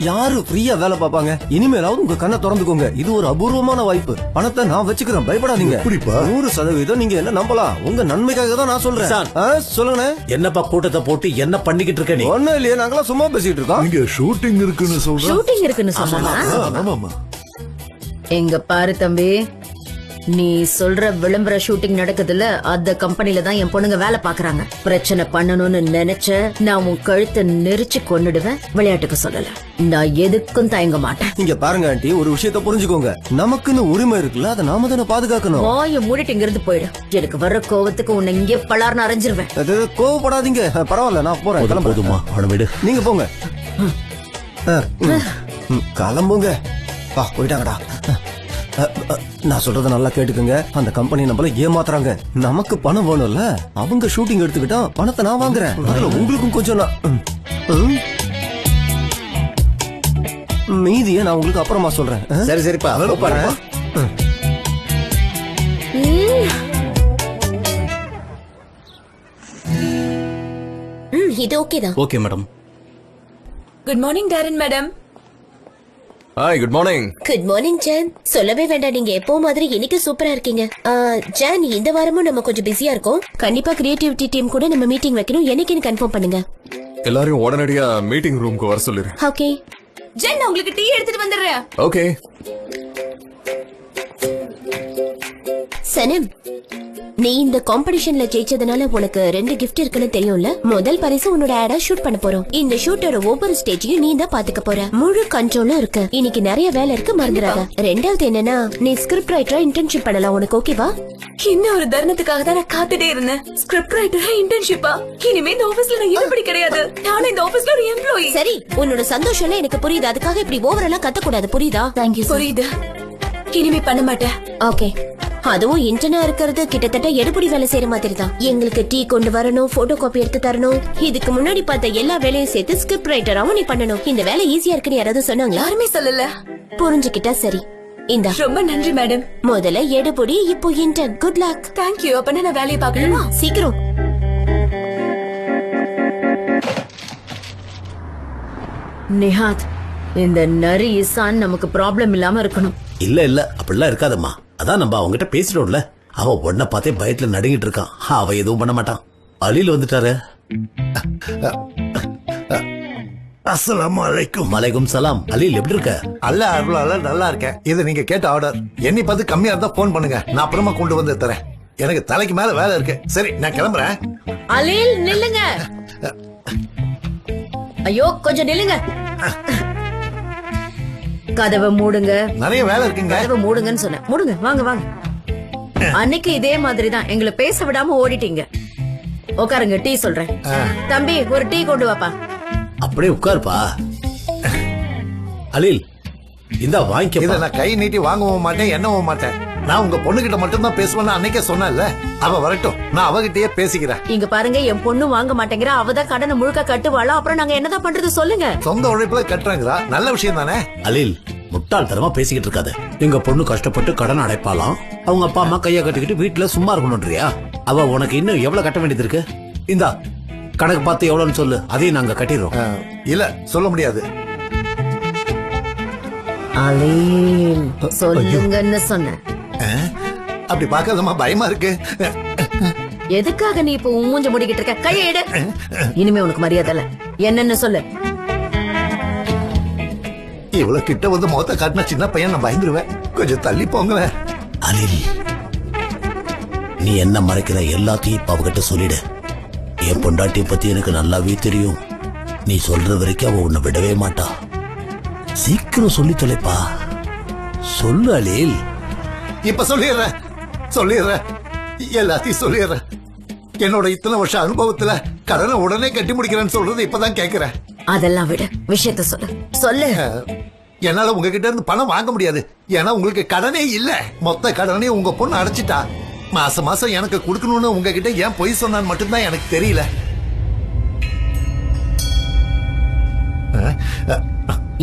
யாரு ஃப்ரீயா வேலை பார்ப்பாங்க? இனிமேலாவது உங்க கண்ணை திறந்துக்கோங்க. இது ஒரு அபூர்வமான வாய்ப்பு. பணத்தை நான் வச்சுக்கிறேன், பயப்படாதீங்க. 100% நீங்க என்ன நம்பலாம். உங்க நன்மைக்காக தான் நான் சொல்றேன். சொல்லுங்க. என்னப்பா கூட்டத்தை போட்டு என்ன பண்ணிக்கிட்டு இருக்க நீ? ஒண்ணும் இல்லையே, நாங்களாம் சும்மா பேசிட்டு இருக்கோம். இங்க ஷூட்டிங் இருக்குன்னு சொல்றேன். ஷூட்டிங் இருக்குன்னு சொன்னா? ஆமாமா. எங்க பாரு தம்பி, நீ சொல்ற விளம்பர ஷூட்டிங் நடக்குதுல்ல, அந்த கம்பெனில தான் என் பொண்ணுங்க வேலை பாக்குறாங்க. பிரச்சனை பண்ணணும்னு நினைச்ச நான் உன் கழுத்தை நெரிச்சு கொன்னுடுவேன். விளையாட்டுக்கு சொல்லல, நான் எதுக்கும் தயங்க மாட்டேன். இங்க பாருங்க ஆண்டி, ஒரு விஷயத்த புரிஞ்சுக்கோங்க. நமக்குன்னு உரிமை இருக்குல்ல, அதை நாம தானே பாதுகாக்கணும். வாய மூடிட்டு இங்க இருந்து போயிடு. எனக்கு வர்ற கோவத்துக்கு உன்னை இங்கே பலார்னு அரைஞ்சிருவேன். அது கோவப்படாதீங்க, பரவாயில்ல, நான் போறேன். போதுமா, அவனை விடு. நீங்க போங்க. கிளம்புங்க. போயிட்டாங்கடா. நான் சொல்றத நல்லா கேட்டுக்கங்க. அந்த கம்பெனி நம்மள ஏமாத்துறாங்க. நமக்கு பணம் வேணும்ல. அவங்க ஷூட்டிங் எடுத்துக்கிட்டா பணத்தை நான் வாங்குறேன். அதுல உங்களுக்கும் கொஞ்சம் மீதியை நான் உங்களுக்கு அப்புறமா சொல்றேன். சரி சரிப்பா, இது ஓகேதான். Okay madam. Good morning Darren madam. Hi, good morning. Good morning John. சொல்லவே வேண்டாம், நீங்க எப்போ மாதிரி இன்னைக்கு சூப்பரா இருக்கீங்க. ஜான், இந்த வாரமும் நம்ம கொஞ்சம் பிஸியா இருக்கோம். கண்டிப்பா கிரியேட்டிவிட்டி டீம் கூட நம்ம மீட்டிங் வைக்கணும். என்னைக்குன்னு கன்ஃபார்ம் பண்ணுங்க. எல்லாரும் உடனடியா மீட்டிங் ரூமுக்கு வர சொல்லிரு. ஓகே ஜென், நான் உங்களுக்கு டீ எடுத்துட்டு வந்துடுறேன். ஓகே. சனம், நீ இந்த காம்படிஷன்ல ஜெயிச்சதுனால உனக்கு 2 gift இருக்குன்னு தெரியும்ல. முதல் பரிசு உன்னோட ஆடா ஷூட் பண்ண போறோம். இந்த ஷூட்டோட ஒவ்வொரு ஸ்டேஜையும் நீ தான் பாத்துக்க போற. முழு கண்ட்ரோலும் இருக்கு. இன்னைக்கு நிறைய வேலை இருக்கு, மறந்துடாத. ரெண்டாவது என்னன்னா, நீ ஸ்கிரிப்ட் ரைட்டரா இன்டர்ன்ஷிப் பண்ணலாம். உனக்கு ஓகேவா? இன்னும் ஒரு தருணத்துக்காக தான் நான் காத்துட்டே இருந்தேன். ஸ்கிரிப்ட் ரைட்டரா இன்டர்ன்ஷிப்பா? இனிமே இந்த ஆபீஸ்ல நான் ஈடுபடி கிடையாது. நான் இந்த ஆபீஸ்ல ஒரு எம்ப்ளாயி. சரி, உன்னோட சந்தோஷம் எனக்கு புரியுது. அதுக்காக இப்படி ஓவரெல்லாம் கத்தக்கூடாது, புரியுதா? தேங்க்யூ. புரியுது. இனிமே பண்ண மாட்டேன். ஓகே. அதுவும் இன்டர்னா இருக்கிறது கிட்டத்தட்ட எடுபடி வேலை செய்யற மாதிரி தான். எங்களுக்கு டீ கொண்டு வரணும், போட்டோ காப்பி எடுத்து தரணும். இதுக்கு முன்னாடி பார்த்த எல்லா வேலையும் சேர்த்து ஸ்கிரிப்ட் ரைட்டராவும் நீ பண்ணணும். இந்த வேலை ஈஸியா இருக்குன்னு யாராவது சொன்னாங்களா? யாருமே சொல்லல. புரிஞ்சுக்கிட்டா சரி. இந்த ரொம்ப நன்றி மேடம். முதல்ல எடுபடி, இப்போ இன்டர்ன். Good luck. தேங்க்யூ. அப்ப நான் வேலையை பார்க்கணுமா? சீக்கிரம். நிஹாத், இந்த நரி இசான் நமக்கு ப்ராப்ளம் இல்லாம இருக்கணும். இல்ல அப்படிலாம் இருக்காதம்மா. அதான் நம்ம அவங்ககிட்ட பேசிட்டோம்ல. அவன் உடனே பார்த்தே பயத்துல நடுங்கிட்டு இருக்கான். அவன் எதுவும் பண்ண மாட்டான். அலில் வந்துட்டாரு. அஸ்ஸலாமு அலைக்கும். மலைக்கும் சலாம். அலில் எப்படி இருக்க? அல்லாஹ் அருளால நல்லா இருக்கேன். இது நீங்க கேட்ட ஆர்டர். என்னை பார்த்து கம்மியா இருந்தா போன் பண்ணுங்க, நான் அப்புறமா கொண்டு வந்து தரேன். எனக்கு தலைக்கு மேல வேலை இருக்கு. சரி, நான் கிளம்புறேன். அலில் நில்லுங்க. ஐயோ, கொஞ்சம் நில்லுங்க. கதவை மூடுங்க. நிறைய வேலை இருக்குங்க. கதவை மூடுங்கன்னு சொன்னேன். மூடுங்க. வாங்க வாங்க. அன்னைக்கு இதே மாதிரி தான் எங்களை பேச விடாம ஓடிட்டீங்க. உட்காருங்க, டீ சொல்றேன். தம்பி, ஒரு டீ கொண்டு வாப்பா. அப்படியே உட்காருப்பா. அலில், இந்த வாங்கிக்க. இதை நான் கை நீட்டி வாங்கவும் மாட்டேன், எண்ணவும் மாட்டேன். நான் உங்க பொண்ணுகிட்ட மட்டும் தான் பேசுவேன்னு அன்னைக்கே சொன்னேன்ல. அவ வரட்டும், நான் அவகிட்டயே பேசிக்கிறேன். இங்க பாருங்க, என் பொண்ணு வாங்க மாட்டேங்கிறா. அவதான் கடனை முழுக்க கட்டுவாளா. அப்புறம் நாங்க என்னதான் பண்றது சொல்லுங்க. சொந்த உழைப்புல கட்டுறாங்களா? நல்ல விஷயம் தானே. அலில், முட்டாள்தனமா பேசிக்கிட்டு இருக்காது. எங்க பொண்ணு கஷ்டப்பட்டு கடன் அடைப்பாலாம். அவங்க அப்பா அம்மா கைய கட்டிக்கிட்டு வீட்டுல சும்மா இருக்கணும்ன்றியா? அவ உனக்கு இன்னும் எவ்வளவு கட்ட வேண்டியது இருக்கு? இந்தா கணக்கு பார்த்து எவ்வளவுன்னு சொல்லு, அதையும் நாங்க கட்டிடுறோம். இல்ல, சொல்ல முடியாது. அலில், சொல்லுங்கன்னு சொன்னேன். அப்படி பார்க்காதமா, பயமா இருக்கு. எதுக்காக நீ இப்ப மூஞ்ச முடிக்கிட்டு இருக்க? கையை எடு. இனிமே உனக்கு மரியாதை இல்ல. என்னன்னு சொல்லு. இவ்வளவு கிட்ட வந்து முகத்தை காட்டின சின்ன பையன், நான் பயந்துருவேன். கொஞ்சம் தள்ளி போங்களேன். அலில், நீ என்ன மறைக்கிற எல்லாத்தையும் இப்ப அவகிட்ட சொல்லிடு. என் பொண்டாட்டிய பத்தி எனக்கு நல்லாவே தெரியும். நீ சொல்ற வரைக்கும் அவ உன்னை விடவே மாட்டா. சீக்கிரம் சொல்லி தொலைப்பா. சொல்லு அலில். இப்ப சொல்லிடுறேன், எல்லாத்தையும் சொல்லிடுறேன். என்னோட இத்தனை வருஷம் அனுபவத்துல கடனை உடனே கட்டி முடிக்கிறேன்னு சொல்றது இப்பதான் கேக்குறேன். அதெல்லாம் விட விஷயத்த சொல்லு. சொல்லு. என்னால உங்ககிட்ட இருந்து பணம் வாங்க முடியாது. ஏன்னா உங்களுக்கு கடனே இல்ல. மொத்த கடனே உங்க பொண்ணு அடைச்சிட்டா. மாசம் மாசம் எனக்கு கொடுக்கணும்னு உங்ககிட்ட ஏன் பொய் சொன்னான்னு மட்டும்தான் எனக்கு தெரியல.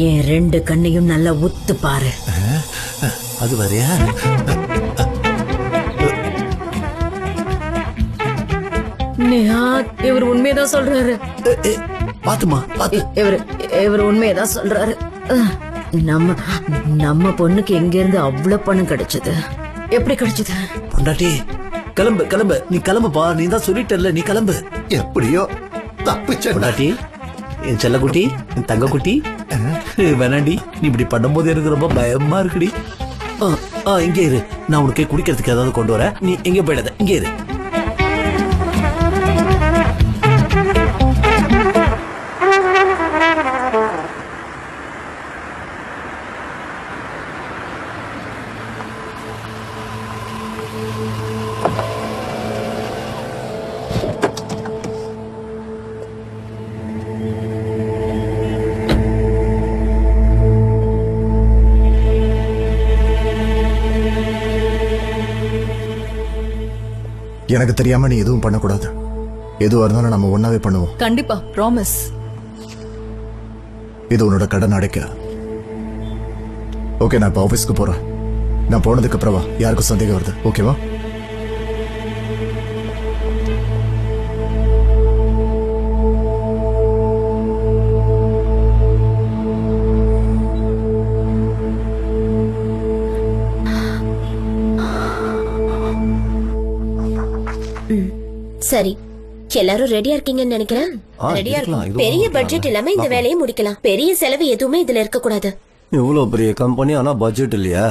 என் 2 கண்ணையும் நல்லா உத்து பாரு. அது வரையா? நிஹாத், இவர் உண்மையதான் சொல்றாரு. பாத்துமா, இவர் உண்மையதான் சொல்றாரு. நம்ம பொண்ணுக்கு எங்க இருந்து அவ்வளவு பணம் கிடைச்சது? எப்படி கிடைச்சது? பொண்டாட்டி, கிளம்பு. நீ கிளம்புப்பா. நீ தான் சொல்லிட்டல, நீ கிளம்பு. எப்படியோ தப்பிச்ச. பொண்டாட்டி, என் செல்லக்குட்டி, என் தங்கக்குட்டி, வேணாண்டி. நீ இப்படி பண்ணும்போது எனக்கு ரொம்ப பயமா இருக்குடி. இங்கே இரு. நான் உனக்கு குடிக்கிறதுக்கு ஏதாவது கொண்டு வரேன். நீ எங்க போயிடாத, இங்கே இரு. எனக்கு தெரியாம நீ எதுவும் பண்ணக்கூடாது. எதுவா இருந்தாலும் நம்ம ஒன்னாவே பண்ணுவோம். கண்டிப்பா, ப்ராமிஸ். இது உன்னோட கடன் அடைக்க. ஓகே, நான் இப்ப ஆபீஸ்க்கு போறேன். நான் போனதுக்கு அப்புறமா யாருக்கும் சந்தேகம் வருது, ஓகேவா? சரி, எல்லாரும் ரெடியா இருக்கீங்கன்னு நினைக்கிறேன். ரெடியா இருக்கும். பெரிய பட்ஜெட் இல்லாம இந்த வேலையை முடிக்கலாம். பெரிய செலவு எதுவுமே இதுல இருக்க கூடாது. இவ்வளவு பெரிய கம்பெனி, ஆனா பட்ஜெட் இல்லையா?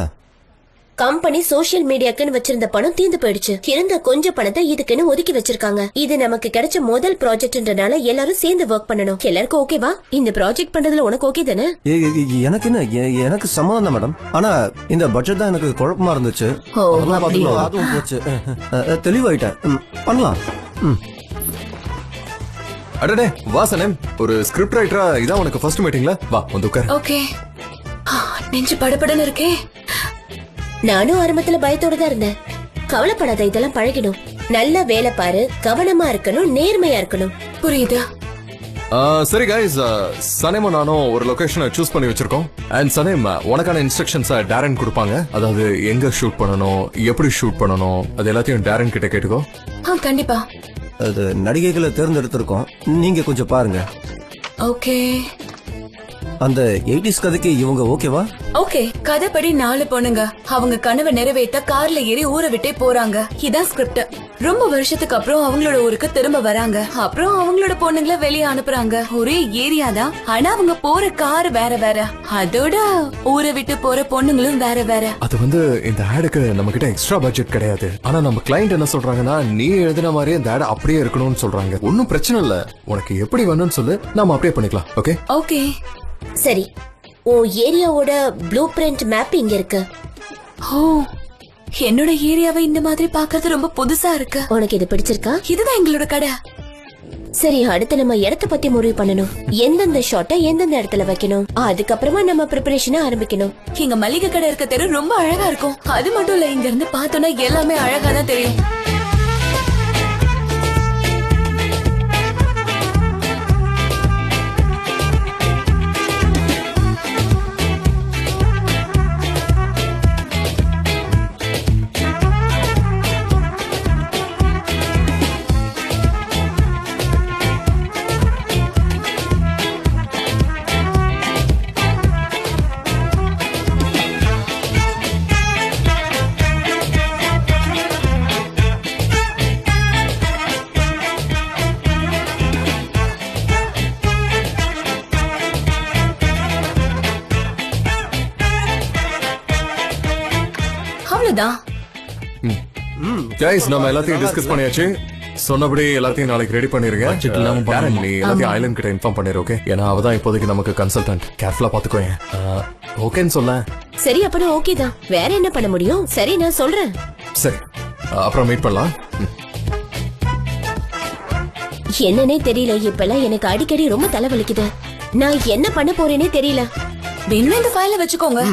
கம்பெனி சோஷியல் மீடியாக்குன்னு வச்சிருந்த பணம் தீர்ந்து போயிடுச்சு. இருந்த கொஞ்சம் பணத்தை இதுக்குன்னு ஒதுக்கி வச்சிருக்காங்க. இது நமக்கு கிடைச்ச முதல் ப்ராஜெக்ட்ன்றனால எல்லாரும் சேர்ந்து ஒர்க் பண்ணணும். எல்லாருக்கும் ஓகேவா? இந்த ப்ராஜெக்ட் பண்றதுல உனக்கு ஓகே தானே? எனக்கு என்ன, எனக்கு சம்மதம் தான் மேடம். ஆனா இந்த பட்ஜெட் தான் எனக்கு குழப்பமா இருந்துச்சு. அதுவும் போச்சு. தெளிவாயிட்டேன். பண்ணலாம். அடடே வாசனே, ஒரு ஸ்கிரிப்ட் ரைட்டரா இதான் உனக்கு ஃபர்ஸ்ட் மீட்டிங்ல. வா வந்து உட்கார். ஓகே. நெஞ்சு படபடன்னு இருக்கே. நானும் ஆரம்பத்துல பயத்தோட தான் இருந்தேன். கவலைப்படாத, இதெல்லாம் பழகிடும். நல்ல வேலை பாரு, கவனமா இருக்கணும், நேர்மையா இருக்கணும். புரியுதா? சரி கைஸ், சனேமும் நானும் ஒரு லொகேஷனை சூஸ் பண்ணி வச்சிருக்கோம். அண்ட் சனேம் உனக்கான இன்ஸ்ட்ரக்ஷன்ஸ் டாரன் கொடுப்பாங்க. அதாவது எங்க ஷூட் பண்ணணும், எப்படி ஷூட் பண்ணணும், அது எல்லாத்தையும் டாரன் கிட்ட கேட்டுக்கோ. கண்டிப்பா. அது நடிகைகளை தேர்ந்தெடுத்திருக்கோம், நீங்க கொஞ்சம் பாருங்க. ஓகே. அந்த 80s கதைக்கு இவங்க ஓகேவா? ஓகே. கதைப்படி 4 பொண்ணுங்க அவங்க கனவை நிறைவேற்ற கார்ல ஏறி ஊரை விட்டே போறாங்க. இதான் ஸ்கிரிப்ட். ரொம்ப வருஷத்துக்கு அப்புறம் அவங்களோட ஊருக்கு திரும்ப வராங்க. அப்புறம் அவங்களோட பொண்ணுங்களை வெளியே அனுப்புறாங்க. ஒரே ஏரியா தான், ஆனா அவங்க போற கார் வேற வேற. அதோட ஊரை விட்டு போற பொண்ணுங்களும் வேற வேற. அது வந்து இந்த ஆடுக்கு நம்ம கிட்ட எக்ஸ்ட்ரா பட்ஜெட் கிடையாது. ஆனா நம்ம கிளைண்ட் என்ன சொல்றாங்கன்னா, நீ எழுதின மாதிரியே இந்த ஆடு அப்படியே இருக்கணும்னு சொல்றாங்க. ஒன்னும் பிரச்சனை இல்ல, உனக்கு எப்படி வேணும்னு சொல்லு, நாம அப்படியே பண்ணிக்கலாம். Okay okay. சரி, உன் ஏரியாவோட ப்ளூ பிரிண்ட் மேப் இங்க இருக்கு. ஓ, என்னோட ஏரியாவை இந்த மாதிரி பாக்குறது ரொம்ப புதுசா இருக்கு. உனக்கு இது பிடிச்சிருக்கா? இதுதான் எங்களோட கடை. சரி, அடுத்து நம்ம இடத்த பத்தி முடிவு பண்ணணும். எந்தெந்த ஷாட்டை எந்தெந்த இடத்துல வைக்கணும், அதுக்கப்புறமா நம்ம ப்ரிப்பரேஷனை ஆரம்பிக்கணும். இங்க மளிகை கடை இருக்க தெரு ரொம்ப அழகா இருக்கும். அது மட்டும் இல்ல, இங்க இருந்து பார்த்தோன்னா எல்லாமே அழகா தான் தெரியும். கைஸ், நம்ம எல்லாத்தையும் டிஸ்கஸ் பண்ணியாச்சு. சொன்னபடி எல்லாத்தையும் நாளைக்கு ரெடி பண்ணிருங்க. டாரன், நீ எல்லாத்தையும் ஐலண்ட் கிட்ட இன்ஃபார்ம் பண்ணிரு. ஓகே? ஏன்னா அவதான் இப்போதைக்கு நமக்கு கன்சல்டன்ட். கேர்ஃபுல்லா பாத்துக்கோங்க. ஓகேன்னு சொல்ல. சரி, அப்பனா ஓகே தான். வேற என்ன பண்ண முடியும்? சரி, நான் சொல்றேன். சரி, அப்புறம் மீட் பண்ணலாம். என்னன்னே தெரியல, இப்பெல்லாம் எனக்கு அடிக்கடி ரொம்ப தலைவலிக்குது. நான் என்ன பண்ண போறேனே தெரியல. வேணும்னா இந்த ஃபைல வச்சுக்கோங்க.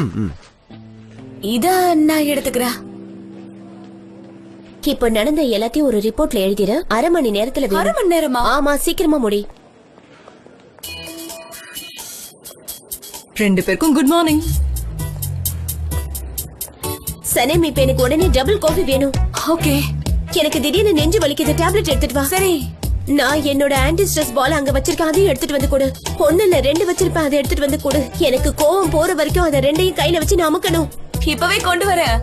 இத நான் எடுத்துக்கிறேன். இப்ப நடந்த எல்லாத்தையும் ஒரு ரிப்போர்ட்ல எழுதிரு. 1/2 மணி நேரத்துல. 1/2 மணி நேரமா? ஆமா, சீக்கிரமா முடி. 2 பேருக்கும் குட் மார்னிங். சனேம், இப்ப எனக்கு உடனே டபுள் காஃபி வேணும். ஓகே. எனக்கு திடீர்னு நெஞ்சு வலிக்குது, டேப்லெட் எடுத்துட்டு வா. சரி. நான் என்னோட ஆன்டி ஸ்ட்ரெஸ் பால் அங்க வச்சிருக்கேன், அதையும் எடுத்துட்டு வந்து கொடு. 1 இல்ல 2 வச்சிருப்பேன், அதை எடுத்துட்டு வந்து கொடு. எனக்கு கோவம் போற வரைக்கும் அதை 2ஐயும் கையில வச்சு நான் அமுக்கணும். இப்பவே கொண்டு வரேன்.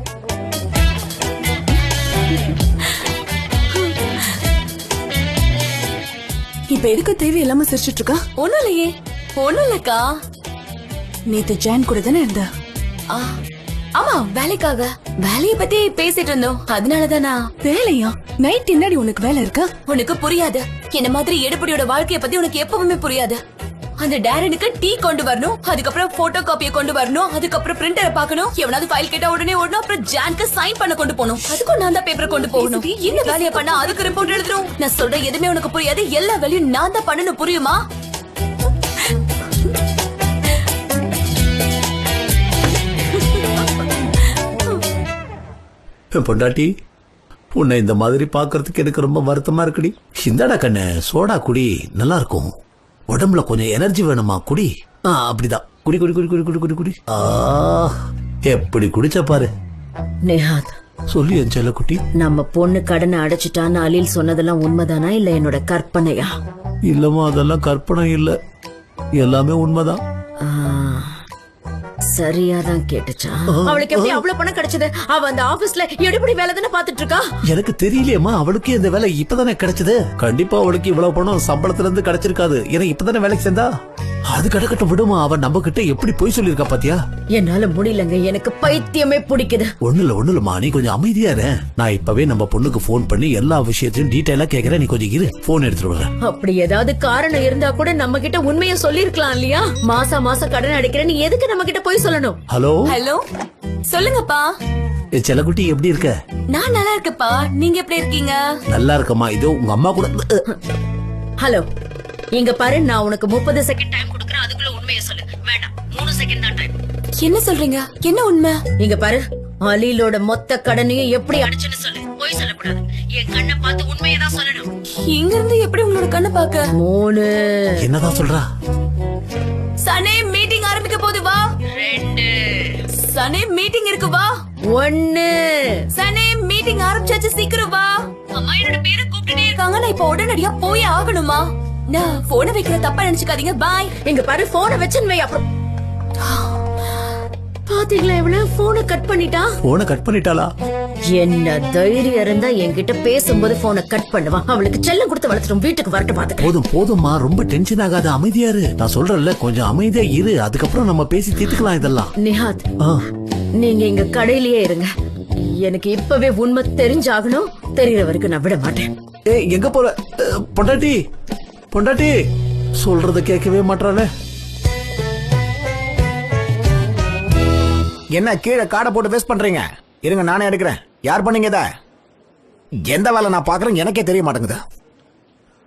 இப்ப எதுக்கு தேவையில்லாம சிரிச்சிட்டு இருக்கா? ஒண்ணும் இல்லையே. ஒண்ணும் இல்லக்கா. நேத்து ஜான் கூட தானே இருந்த? ஆமா, வேலைக்காக. வேலைய பத்தி பேசிட்டு இருந்தோம், அதனாலதான் நான். வேலையா? நைட் என்னடி உனக்கு வேலை இருக்கா? உனக்கு புரியாது. என்ன மாதிரி எடுப்படியோட வாழ்க்கைய பத்தி உனக்கு எப்பவுமே புரியாது. அந்த டாரனுக்கு டீ கொண்டு வரணும், அதுக்கப்புறம் போட்டோ காப்பியை கொண்டு வரணும், அதுக்கப்புறம் பிரிண்டரை பார்க்கணும், எவனாவது ஃபைல் கேட்டா உடனே ஓடணும், அப்புறம் ஜான்க்கு சைன் பண்ண கொண்டு போகணும், அதுக்கும் நான் தான் பேப்பர் கொண்டு போகணும். இந்த வேலையை பண்ணா அதுக்கு ரிப்போர்ட் எழுதணும். நான் சொல்ற எதுவுமே உனக்கு புரியாது. எல்லா வேலையும் நான் தான் பண்ணணும், புரியுமா? பொண்டாட்டி, உன்னை இந்த மாதிரி பாக்குறதுக்கு எனக்கு ரொம்ப வருத்தமா இருக்குடி. இந்தாடா கண்ணு, சோடா குடி, நல்லா இருக்கும். உடம்புல கொஞ்சம் எனர்ஜி வேணுமா, குடி. அப்படிதான், குடி குடி குடி குடி குடி குடி குடி. எப்படி குடிச்ச பாரு. நேஹாத், சொல்லி என் செல்ல குட்டி. நம்ம பொண்ணு கடனை அடைச்சிட்டான்னு அலில் சொன்னதெல்லாம் உண்மைதானா இல்ல என்னோட கற்பனையா? இல்லம்மா, அதெல்லாம் கற்பனை இல்ல, எல்லாமே உண்மைதான். சரியாதான் கேட்டுச்சா? அவளுக்கு எப்படி அவ்வளவு பணம் கிடைச்சது? அவ அந்த ஆபீஸ்ல எடுபடி வேலை தானே பாத்துட்டு இருக்கா. எனக்கு தெரியலையேம்மா, அவளுக்கு இந்த வேலை இப்பதானே கிடைச்சது. கண்டிப்பா அவளுக்கு இவ்வளவு பணம் சம்பளத்துல இருந்து கிடைச்சிருக்காது. ஏன்னா இப்பதானே வேலைக்கு சேர்ந்தா. அது கிடக்கட்டும் விடுமா. அவன் நம்ம கிட்ட எப்படி போய் சொல்லிருக்கா பாத்தியா? என்னால முடியலங்க, எனக்கு பைத்தியமே பிடிக்குது. ஒண்ணுலமா, நீ கொஞ்சம் அமைதியா இரு. நான் இப்பவே நம்ம பொண்ணுக்கு போன் பண்ணி எல்லா விஷயத்தையும் டீடைலா கேக்குறேன். நீ கொஞ்சம் இரு, போன் எடுத்துட்டு வரேன். அப்படி ஏதாவது காரணம் இருந்தா கூட நம்ம கிட்ட உண்மையை சொல்லிருக்கலாம் இல்லையா? மாசம் கடன் அடைக்கிறேன், எதுக்கு நம்ம கிட்ட போய் சொல்லணும்? ஹலோ ஹலோ, சொல்லுங்கப்பா. செல்லக்குட்டி எப்படி இருக்க? நான் நல்லா இருக்கேன்ப்பா, நீங்க எப்படி இருக்கீங்க? நல்லா இருக்கமா. இதோ உங்க அம்மா கூட. ஹலோ, இங்க பாரு, நான் உனக்கு 30 செகண்ட் டைம் கொடுக்கறேன். அதுக்குள்ள உண்மையை சொல்லு. வேண்டாம், 3 செகண்ட் தான் டைம். என்ன சொல்றீங்க? என்ன உண்மை? இங்க பாரு, அலிலோட மொத்த கடனையும் எப்படி அடைச்சுன்னு சொல்லு. போய் சொல்லக்கூடாது. என் கண்ணை பார்த்து உண்மையை தான் சொல்லணும். இங்க இருந்து எப்படி உங்களோட கண்ணை பார்க்க? 3. என்னதான் சொல்றா? சனே மீட்டிங் ஆரம்பிக்க போது வா. 2. சனே மீட்டிங் இருக்கு வா. 1. சனே மீட்டிங் ஆரம்பிச்சாச்சு, சீக்கிரம் வா. அம்மா என்னோட பேரை கூப்பிட்டுட்டே இருக்காங்க, நான் இப்ப உடனடியா போய் ஆகணுமா? நான் போனை வைக்கிற தப்பா நினைச்சுக்காதீங்க. பாய். இங்க பாரு, போனை வச்சுன்னு வை. அப்புறம் பாத்தீங்களா, எவ்வளவு போனை கட் பண்ணிட்டா? போனை கட் பண்ணிட்டாளா? என்ன தைரியம் இருந்தா என்கிட்ட பேசும்போது போனை கட் பண்ணுவான். அவளுக்கு செல்லம் கொடுத்து வளர்த்துடும். வீட்டுக்கு வரட்டு பாத்துக்க. போதும்மா, ரொம்ப டென்ஷன் ஆகாத, அமைதியா இரு. நான் சொல்றேன்ல, கொஞ்சம் அமைதியா இரு. அதுக்கப்புறம் நம்ம பேசி தீர்த்துக்கலாம் இதெல்லாம். நிஹாத், நீங்க இங்க கடையிலேயே இருங்க. எனக்கு இப்பவே உண்மை தெரிஞ்சாகணும். தெரியற வரைக்கும் நான் விட மாட்டேன். எங்க போற? பொண்டாட்டி சொல்றத கேட்கவே மாட்டாளே. என்ன கீழே காடை போட்டு வேஸ்ட் பண்றீங்க? இருங்க, நானே எடுக்கிறேன். யார் பண்ணீங்க இத? எந்த வேலை நான் பாக்குறேன் எனக்கே தெரிய மாட்டேங்குது.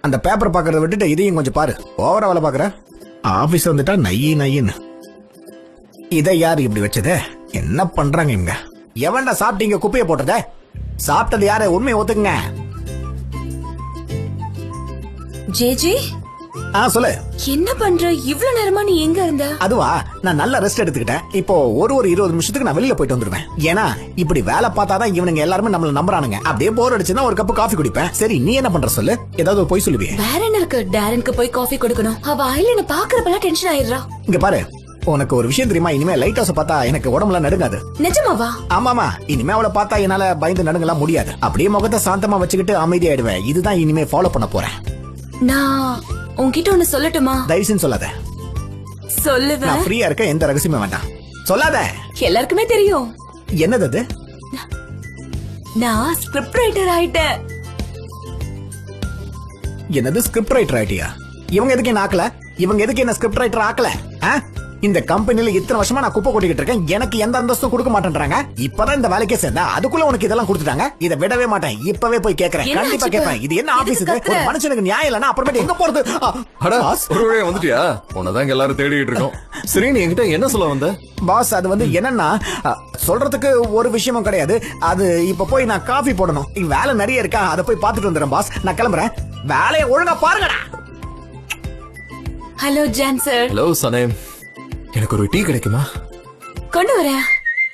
அந்த பேப்பர் பாக்குறத விட்டுட்டு இதையும் கொஞ்சம் பாரு. ஓவரா வேலை பாக்குற. ஆபீஸ் வந்துட்டா நையின்னு. இதை யாரு இப்படி வச்சதே? என்ன பண்றாங்க இவங்க? எவன்டா சாப்பிட்டீங்க குப்பையை போட்டத? சாப்பிட்டது யாரு? உண்மையை ஒத்துக்குங்க. ஜேஜி, சொல்லு. என்ன பண்ற? இவ்வளவு நேரமா நீ எங்க இருந்த? அதுவா, நான் நல்ல ரெஸ்ட் எடுத்துக்கிட்டேன். இப்போ ஒரு 20 நிமிஷத்துக்கு நான் வெளியில போயிட்டு வந்துருவேன். ஏன்னா இப்படி வேலை பார்த்தாதான் இவனுங்க எல்லாருமே நம்மள நம்புறானுங்க. அப்படியே போர் அடிச்சுன்னா ஒரு கப் காஃபி குடிப்பேன். சரி, நீ என்ன பண்ற சொல்லு. ஏதாவது போய் சொல்லுவியே. வேற என்ன இருக்கு? டாரனுக்கு போய் காஃபி கொடுக்கணும். அவ ஐலனை பாக்குறப்பெல்லாம் டென்ஷன் ஆயிடுறா. இங்க பாரு, உனக்கு ஒரு விஷயம் தெரியுமா? இனிமே லைட் ஹவுஸ் பார்த்தா எனக்கு உடம்புலாம் நடுங்காது. நிஜமாவா? ஆமாமா, இனிமே அவளை பார்த்தா என்னால பயந்து நடுங்கலாம் முடியாது. அப்படியே முகத்தை சாந்தமா வச்சுக்கிட்டு அமைதியாயிடுவேன். இதுதான் இனிமே ஃபாலோ பண்ண போறேன். நான் உன்கிட்ட ஒண்ணு சொல்லட்டுமா? தயவுசெய்து சொல்லாத. சொல்லுவேன். நான் ஃப்ரீயா இருக்க, எந்த ரகசியமே வேண்டாம். சொல்லாத. எல்லாருக்குமே தெரியும். என்னது அது? நான் ஸ்கிரிப்ட் ரைட்டர் ஆயிட்டேன். என்னது ஸ்கிரிப்ட் ரைட்டர் ஆயிட்டியா? இவங்க எதுக்கு என்ன ஆக்கல? இவங்க எதுக்கு என்ன ஸ்கிரிப்ட் ரைட்டர் ஆக்கல? இந்த கம்பெனில இத்தனை வருஷமா நான் குப்பை கொட்டிக்கிட்டு இருக்கேன். எனக்கு எந்த அந்தஸ்தும் கொடுக்க மாட்டேன்றாங்க. இப்பதான் இந்த வேலைக்கே சேர்ந்தா, அதுக்குள்ள உனக்கு இதெல்லாம் கொடுத்துட்டாங்க. இதை விடவே மாட்டேன். இப்பவே போய் கேக்குறேன். கண்டிப்பா கேட்பேன். இது என்ன ஆபீஸ்? இது ஒரு மனுஷனுக்கு நியாயம் இல்லனா அப்புறமேட்டு எங்க போறது? ஒரு வழியா வந்துட்டியா? உன்னதான் எல்லாரும் தேடிட்டு இருக்கோம். சரி, நீ என்கிட்ட என்ன சொல்ல வந்த? பாஸ், அது வந்து என்னன்னா, சொல்றதுக்கு ஒரு விஷயமும் கிடையாது. அது இப்ப போய் நான் காஃபி போடணும். வேலை நிறைய இருக்கா, அதை போய் பாத்துட்டு வந்துடுறேன் பாஸ். நான் கிளம்புறேன். வேலையை ஒழுங்கா பாருங்கடா. Hello John sir. Hello Sanae, எனக்கு ஒரு டீ கிடைக்குமா? கொண்டு வரேன்.